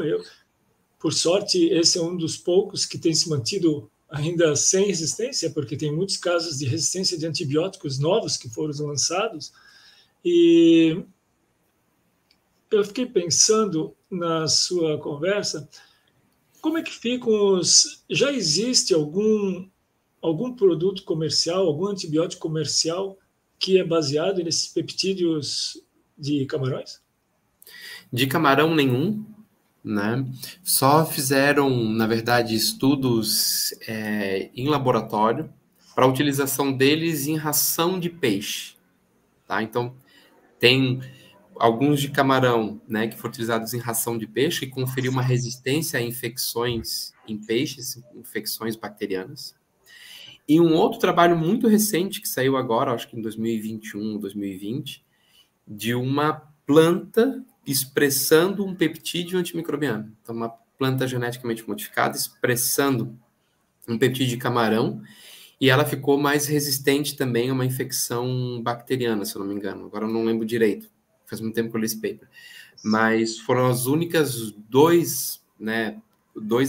Por sorte, esse é um dos poucos que tem se mantido ainda sem resistência, porque tem muitos casos de resistência de antibióticos novos que foram lançados. E eu fiquei pensando na sua conversa, como é que ficam já existe algum produto comercial, algum antibiótico comercial que é baseado nesses peptídeos de camarões? De camarão nenhum, né? Só fizeram, na verdade, estudos em laboratório para a utilização deles em ração de peixe, tá? Então, tem alguns de camarão, né, que foram utilizados em ração de peixe e conferiu uma resistência a infecções em peixes, infecções bacterianas. E um outro trabalho muito recente que saiu agora, acho que em 2021, 2020, de uma planta expressando um peptídeo antimicrobiano. Então, uma planta geneticamente modificada expressando um peptídeo de camarão, e ela ficou mais resistente também a uma infecção bacteriana, se eu não me engano. Agora eu não lembro direito. Faz muito tempo que eu li esse paper. Mas foram as únicas dois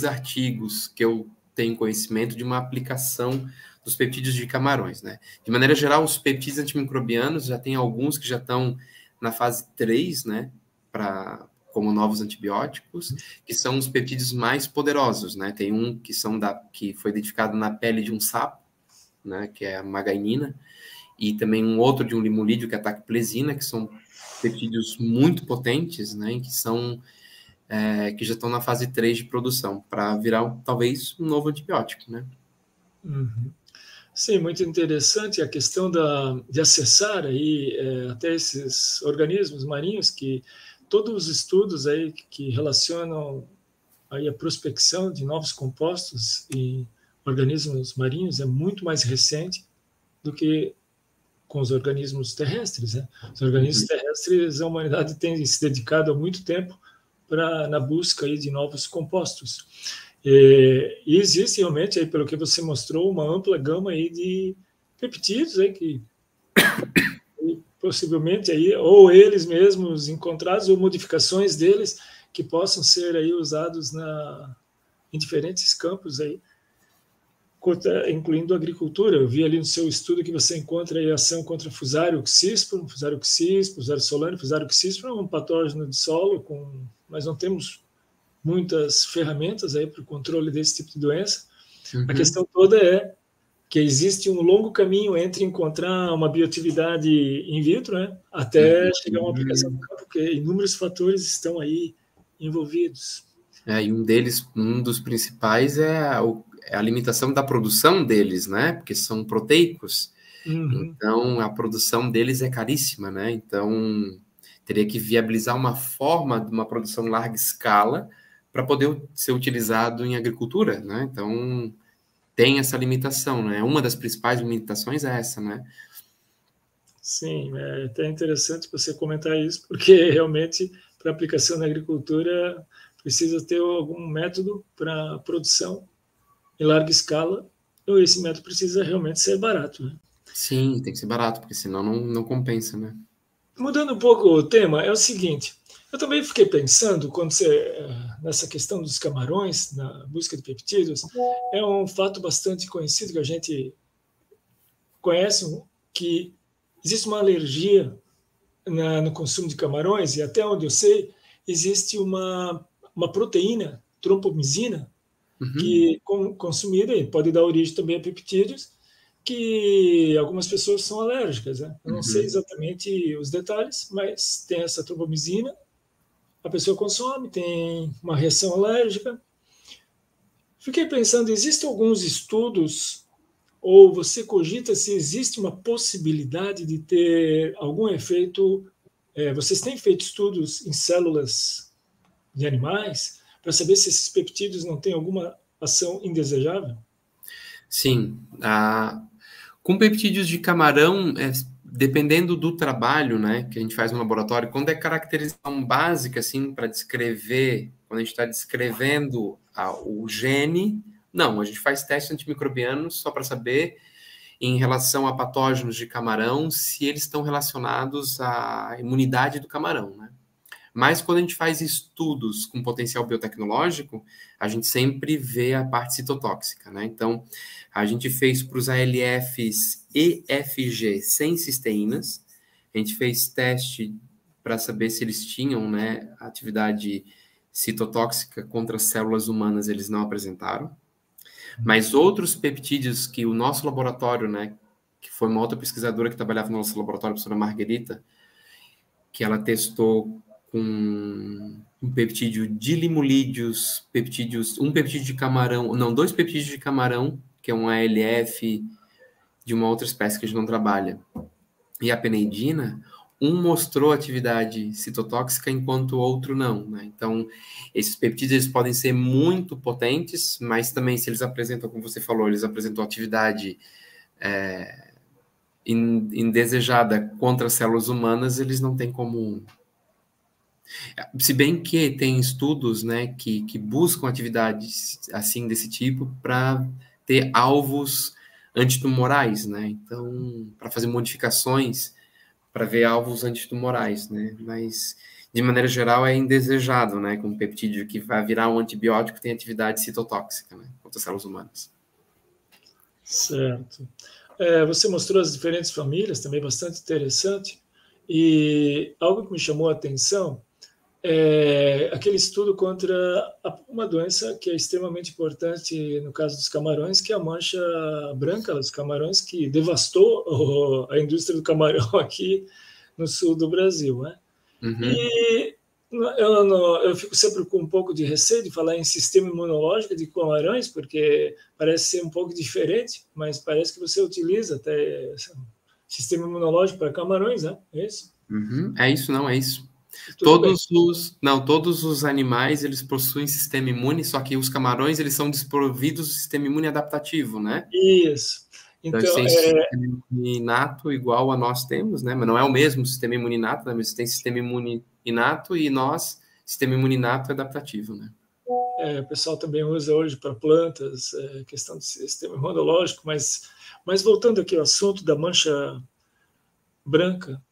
artigos que eu tenho conhecimento de uma aplicação dos peptídeos de camarões, né? De maneira geral, os peptídeos antimicrobianos já tem alguns que já estão na fase 3, né? Como novos antibióticos, que são os peptídeos mais poderosos, né? Tem um que foi identificado na pele de um sapo, né? Que é a magainina, e também um outro de um limulídeo, que é a tacplesina, que são peptídeos muito potentes, né? Que já estão na fase 3 de produção, para virar talvez um novo antibiótico, né? Uhum. Sim, muito interessante a questão de acessar aí até esses organismos marinhos, que todos os estudos aí que relacionam aí a prospecção de novos compostos em organismos marinhos é muito mais recente do que com os organismos terrestres, né? Os organismos terrestres, a humanidade tem se dedicado há muito tempo na busca aí de novos compostos. E existe realmente, aí, pelo que você mostrou, uma ampla gama aí de peptídeos aí que possivelmente aí, ou eles mesmos encontrados, ou modificações deles que possam ser aí usados em diferentes campos aí, incluindo a agricultura. Eu vi ali no seu estudo que você encontra aí ação contra Fusarium cispo, Fusarium solano. Fusarium cispo é um patógeno de solo, mas não temos muitas ferramentas aí para o controle desse tipo de doença. A questão toda é que existe um longo caminho entre encontrar uma bioatividade in vitro, né, até chegar a uma aplicação no campo, porque inúmeros fatores estão aí envolvidos. E um dos principais é a limitação da produção deles, né? Porque são proteicos. Então, a produção deles é caríssima, né? Então, teria que viabilizar uma forma de uma produção em larga escala para poder ser utilizado em agricultura, né? Então, tem essa limitação, né? Uma das principais limitações é essa, né? Sim, é até interessante você comentar isso, porque realmente, para aplicação na agricultura, precisa ter algum método para produção em larga escala, ou esse método precisa realmente ser barato, né? Sim, tem que ser barato, porque senão não compensa, né? Mudando um pouco o tema, é o seguinte, eu também fiquei pensando, nessa questão dos camarões, na busca de peptídeos, é um fato bastante conhecido que a gente conhece, que existe uma alergia no consumo de camarões, e até onde eu sei, existe uma proteína, trompomicina, que consumida pode dar origem também a peptídeos, que algumas pessoas são alérgicas, né? Eu não sei exatamente os detalhes, mas tem essa trombomicina, a pessoa consome, tem uma reação alérgica. Fiquei pensando, existem alguns estudos, ou você cogita se existe uma possibilidade de ter algum efeito? Vocês têm feito estudos em células de animais para saber se esses peptídeos não têm alguma ação indesejável? Sim. Com peptídeos de camarão, dependendo do trabalho, né, que a gente faz no laboratório, quando é caracterização básica, assim, para descrever, quando a gente está descrevendo o gene, não, a gente faz testes antimicrobianos só para saber, em relação a patógenos de camarão, se eles estão relacionados à imunidade do camarão, né? Mas quando a gente faz estudos com potencial biotecnológico, a gente sempre vê a parte citotóxica, né? Então, a gente fez para os ALFs EFG sem cisteínas, a gente fez teste para saber se eles tinham, né, atividade citotóxica contra as células humanas, eles não apresentaram. Mas outros peptídeos que o nosso laboratório, né, que foi uma outra pesquisadora que trabalhava no nosso laboratório, a professora Margarita, que ela testou com um peptídeo de limulídeos, um peptídeo de camarão, não, 2 peptídeos de camarão, que é um ALF de uma outra espécie que a gente não trabalha, e a peneidina, um mostrou atividade citotóxica enquanto o outro não, né? Então, esses peptídeos eles podem ser muito potentes, mas também se eles apresentam, como você falou, eles apresentam atividade indesejada contra as células humanas, eles não têm como... Se bem que tem estudos, né, que buscam atividades assim desse tipo para ter alvos antitumorais, né? Então, para fazer modificações para ver alvos antitumorais, né? Mas de maneira geral é indesejado, né? Com um peptídeo que vai virar um antibiótico tem atividade citotóxica, né? Contra as células humanas. Certo. Você mostrou as diferentes famílias, também bastante interessante. E algo que me chamou a atenção é aquele estudo contra uma doença que é extremamente importante no caso dos camarões, que é a mancha branca dos camarões, que devastou a indústria do camarão aqui no sul do Brasil, né? E eu fico sempre com um pouco de receio de falar em sistema imunológico de camarões, porque parece ser um pouco diferente, mas parece que você utiliza até sistema imunológico para camarões, né? É isso? É isso, não, é isso. Tudo Todos os animais, eles possuem sistema imune, só que os camarões, eles são desprovidos do sistema imune adaptativo, né? Isso. Então, eles têm sistema imune inato igual a nós temos, né? Mas não é o mesmo sistema imune inato, né? Mas tem sistema imune inato e nós, sistema imune inato adaptativo, né? O pessoal também usa hoje para plantas, questão de sistema imunológico, mas voltando aqui ao assunto da mancha branca,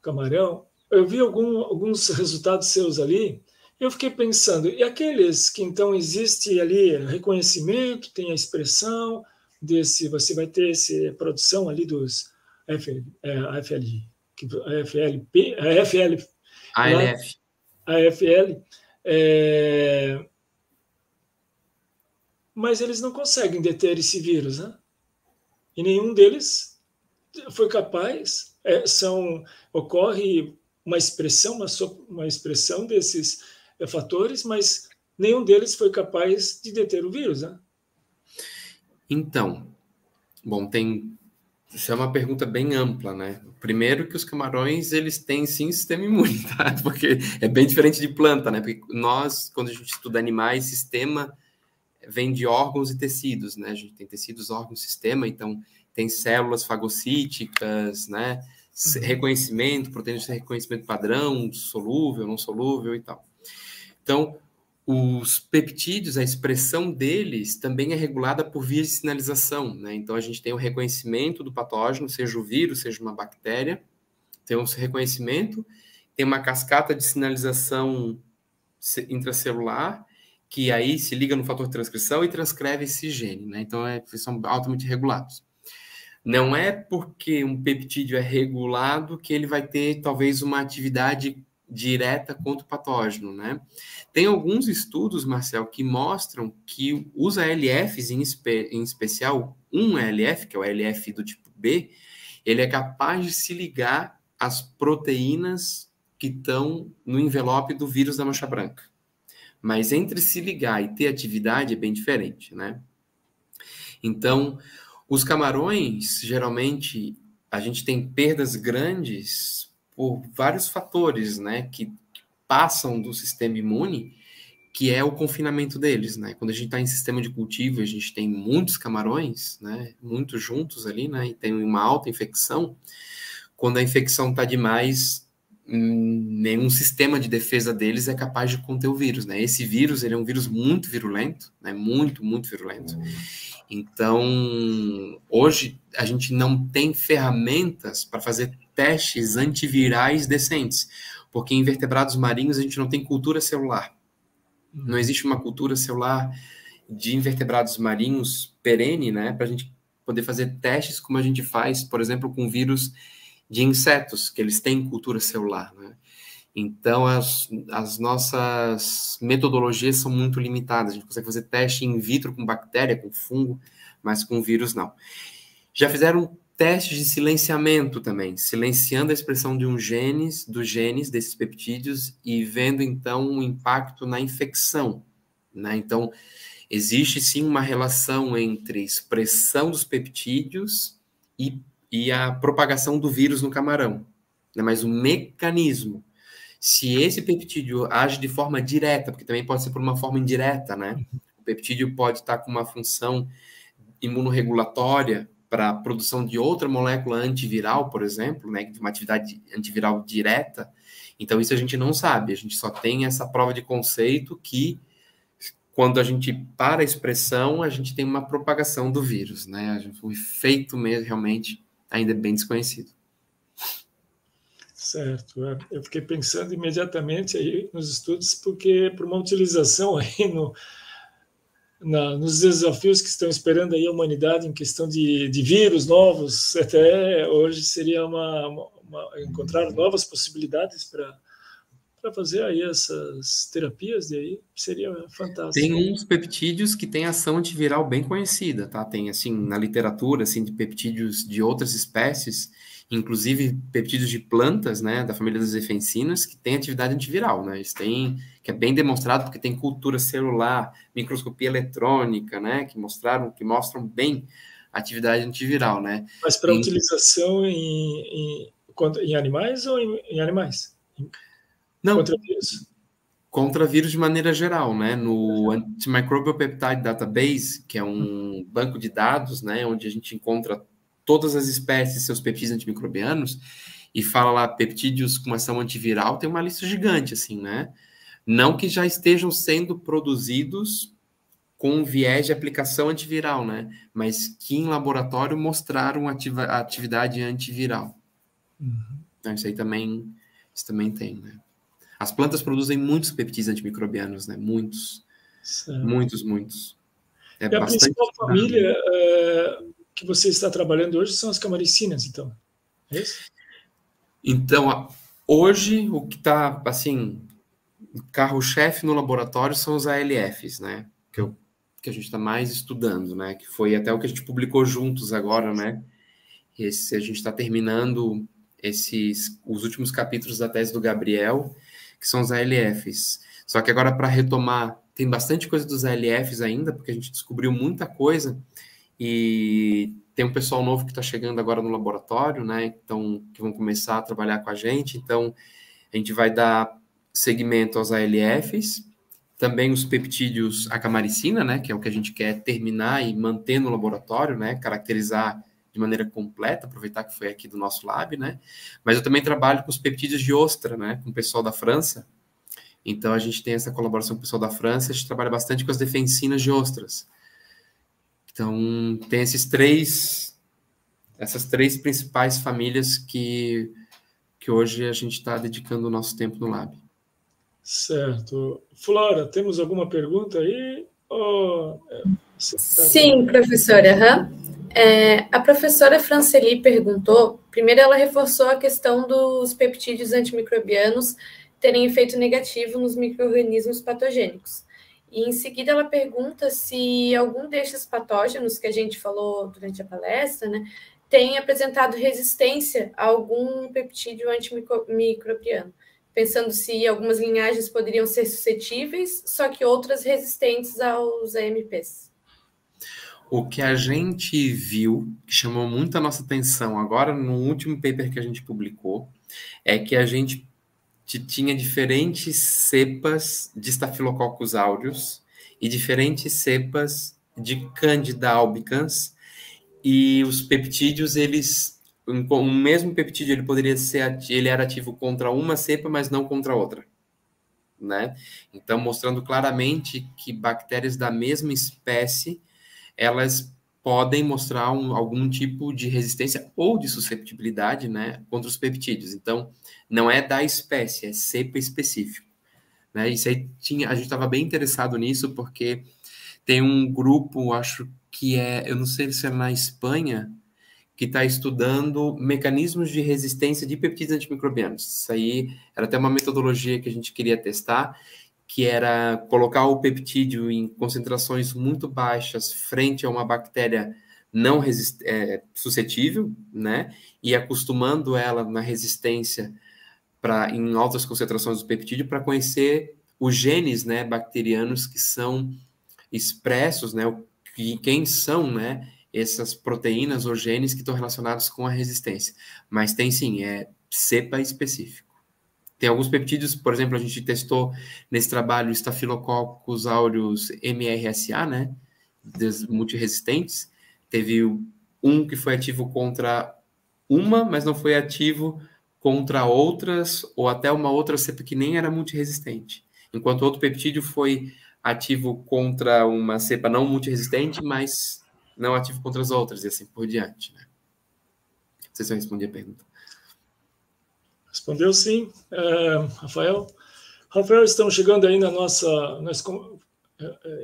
camarão, eu vi alguns resultados seus ali, eu fiquei pensando, e aqueles que então existe ali reconhecimento, tem a expressão desse, você vai ter essa produção ali dos AFLP, ALF. AFL, mas eles não conseguem deter esse vírus, né? E nenhum deles foi capaz, ocorre uma expressão desses fatores, mas nenhum deles foi capaz de deter o vírus, né? Então, bom, isso é uma pergunta bem ampla, né? Primeiro que os camarões, eles têm sim sistema imune, tá? Porque é bem diferente de planta, né? Porque nós, quando a gente estuda animais, sistema vem de órgãos e tecidos, né? A gente tem tecidos, órgãos, sistema, então tem células fagocíticas, né? Reconhecimento, proteínas de reconhecimento padrão, solúvel, não solúvel e tal. Então, os peptídeos, a expressão deles também é regulada por vias de sinalização, né? Então, a gente tem o reconhecimento do patógeno, seja o vírus, seja uma bactéria, Tem um reconhecimento, tem uma cascata de sinalização intracelular, que aí se liga no fator de transcrição e transcreve esse gene, né? Então, eles são altamente regulados. Não é porque um peptídeo é regulado que ele vai ter, talvez, uma atividade direta contra o patógeno, né? Tem alguns estudos, Marcel, que mostram que os ALFs, em especial um ALF, que é o ALF do tipo B, ele é capaz de se ligar às proteínas que estão no envelope do vírus da mancha branca. Mas entre se ligar e ter atividade é bem diferente, né? Então, os camarões, geralmente, a gente tem perdas grandes por vários fatores, né, que passam do sistema imune, que é o confinamento deles, né? Quando a gente está em sistema de cultivo, a gente tem muitos camarões, né, muitos juntos ali, né, e tem uma alta infecção. Quando a infecção está demais, nenhum sistema de defesa deles é capaz de conter o vírus, né? Esse vírus, ele é um vírus muito virulento, né? Muito, muito virulento. Então, hoje, a gente não tem ferramentas para fazer testes antivirais decentes, porque em invertebrados marinhos a gente não tem cultura celular. Não existe uma cultura celular de invertebrados marinhos perene, né? Para a gente poder fazer testes como a gente faz, por exemplo, com vírus de insetos, que eles têm cultura celular, né? Então, as nossas metodologias são muito limitadas. A gente consegue fazer teste in vitro com bactéria, com fungo, mas com vírus não. Já fizeram testes de silenciamento também, silenciando a expressão de dos genes desses peptídeos e vendo, então, o impacto na infecção, né? Então, existe, sim, uma relação entre expressão dos peptídeos e a propagação do vírus no camarão, né? Mas o mecanismo, se esse peptídeo age de forma direta, porque também pode ser por uma forma indireta, né? O peptídeo pode estar com uma função imunorregulatória para a produção de outra molécula antiviral, por exemplo, né? De uma atividade antiviral direta. Então, isso a gente não sabe. A gente só tem essa prova de conceito que, quando a gente para a expressão, a gente tem uma propagação do vírus, né? O efeito mesmo, realmente, ainda é bem desconhecido. Certo. Eu fiquei pensando imediatamente aí nos estudos, porque por uma utilização aí nos desafios que estão esperando aí a humanidade em questão de vírus novos, até hoje seria encontrar novas possibilidades para fazer aí essas terapias, e aí seria fantástico. Tem uns peptídeos que têm ação antiviral bem conhecida, tá? Tem, assim, na literatura, assim, de peptídeos de outras espécies, inclusive peptídeos de plantas, né, da família das defensinas, que têm atividade antiviral, né? Eles têm, que é bem demonstrado porque tem cultura celular, microscopia eletrônica, né, que mostram bem a atividade antiviral, né? Mas para utilização em animais ou em animais? Não. Contra vírus? Contra vírus de maneira geral, né? No Antimicrobial Peptide Database, que é um banco de dados, né, onde a gente encontra todas as espécies e seus peptídeos antimicrobianos, e fala lá peptídeos com ação antiviral, tem uma lista gigante, assim, né? Não que já estejam sendo produzidos com viés de aplicação antiviral, né? Mas que em laboratório mostraram atividade antiviral. Então, isso também tem, né? As plantas produzem muitos peptídeos antimicrobianos, né? Muitos. Certo. Muitos. E a principal família que você está trabalhando hoje são as camaricinas, então? É isso? Então, hoje, o que está, assim, carro-chefe no laboratório são os ALFs, né? Que a gente está mais estudando, né? Que foi até o que a gente publicou juntos agora, né? A gente está terminando os últimos capítulos da tese do Gabriel, que são os ALFs. Só que agora, para retomar, tem bastante coisa dos ALFs ainda, porque a gente descobriu muita coisa, e tem um pessoal novo que está chegando agora no laboratório, né? Então, que vão começar a trabalhar com a gente. Então, a gente vai dar seguimento aos ALFs, também os peptídeos acamaricina, né? Que é o que a gente quer terminar e manter no laboratório, né? Caracterizar de maneira completa, aproveitar que foi aqui do nosso lab, né? Mas eu também trabalho com os peptídeos de ostra, né? Com o pessoal da França. Então, a gente tem essa colaboração com o pessoal da França, a gente trabalha bastante com as defensinas de ostras. Então, tem essas três principais famílias que que hoje a gente está dedicando o nosso tempo no Lab. Certo. Flora, temos alguma pergunta aí? Sim, professora. A professora Franceli perguntou, primeiro ela reforçou a questão dos peptídeos antimicrobianos terem efeito negativo nos micro-organismos patogênicos. E em seguida ela pergunta se algum destes patógenos que a gente falou durante a palestra, né, tem apresentado resistência a algum peptídeo antimicrobiano, pensando se algumas linhagens poderiam ser suscetíveis, só que outras resistentes aos AMPs. O que a gente viu, que chamou muito a nossa atenção agora no último paper que a gente publicou, é que a gente tinha diferentes cepas de Staphylococcus aureus e diferentes cepas de Candida albicans, e os peptídeos, o mesmo peptídeo, ele poderia ser, ele era ativo contra uma cepa, mas não contra outra, né? Então, mostrando claramente que bactérias da mesma espécie, elas podem mostrar algum tipo de resistência ou de susceptibilidade, né, contra os peptídeos. Então, não é da espécie, é cepa específico, né? Isso aí a gente estava bem interessado nisso, porque tem um grupo, acho que eu não sei se é na Espanha, que está estudando mecanismos de resistência de peptídeos antimicrobianos. Isso aí era até uma metodologia que a gente queria testar, que era colocar o peptídeo em concentrações muito baixas frente a uma bactéria não suscetível, né? E acostumando ela na resistência em altas concentrações do peptídeo para conhecer os genes, né, bacterianos que são expressos, né? Quem são, né, essas proteínas ou genes que estão relacionados com a resistência. Mas tem sim, cepa específico. Tem alguns peptídeos, por exemplo, a gente testou nesse trabalho Staphylococcus aureus MRSA, né, multiresistentes. Teve um que foi ativo contra uma, mas não foi ativo contra outras, ou até uma outra cepa que nem era multiresistente. Enquanto outro peptídeo foi ativo contra uma cepa não multiresistente, mas não ativo contra as outras, e assim por diante, né? Não sei se eu respondi a pergunta. Respondeu sim, Rafael. Rafael, estamos chegando aí na nossa...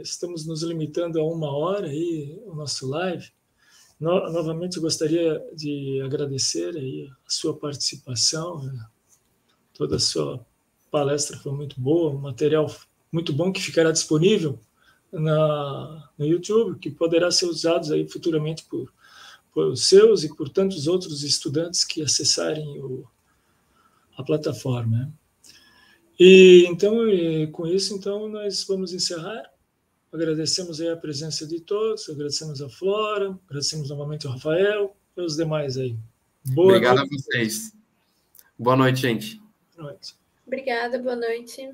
estamos nos limitando a 1 hora aí, o nosso live. Novamente, eu gostaria de agradecer aí a sua participação, né? Toda a sua palestra foi muito boa, um material muito bom que ficará disponível no YouTube, que poderá ser usado aí futuramente por os seus e por tantos outros estudantes que acessarem a plataforma, né? E então, com isso, então, nós vamos encerrar. Agradecemos aí a presença de todos, agradecemos a Flora, agradecemos novamente ao Rafael e aos demais aí. Obrigado a vocês. Boa noite, gente. Boa noite. Obrigada, boa noite.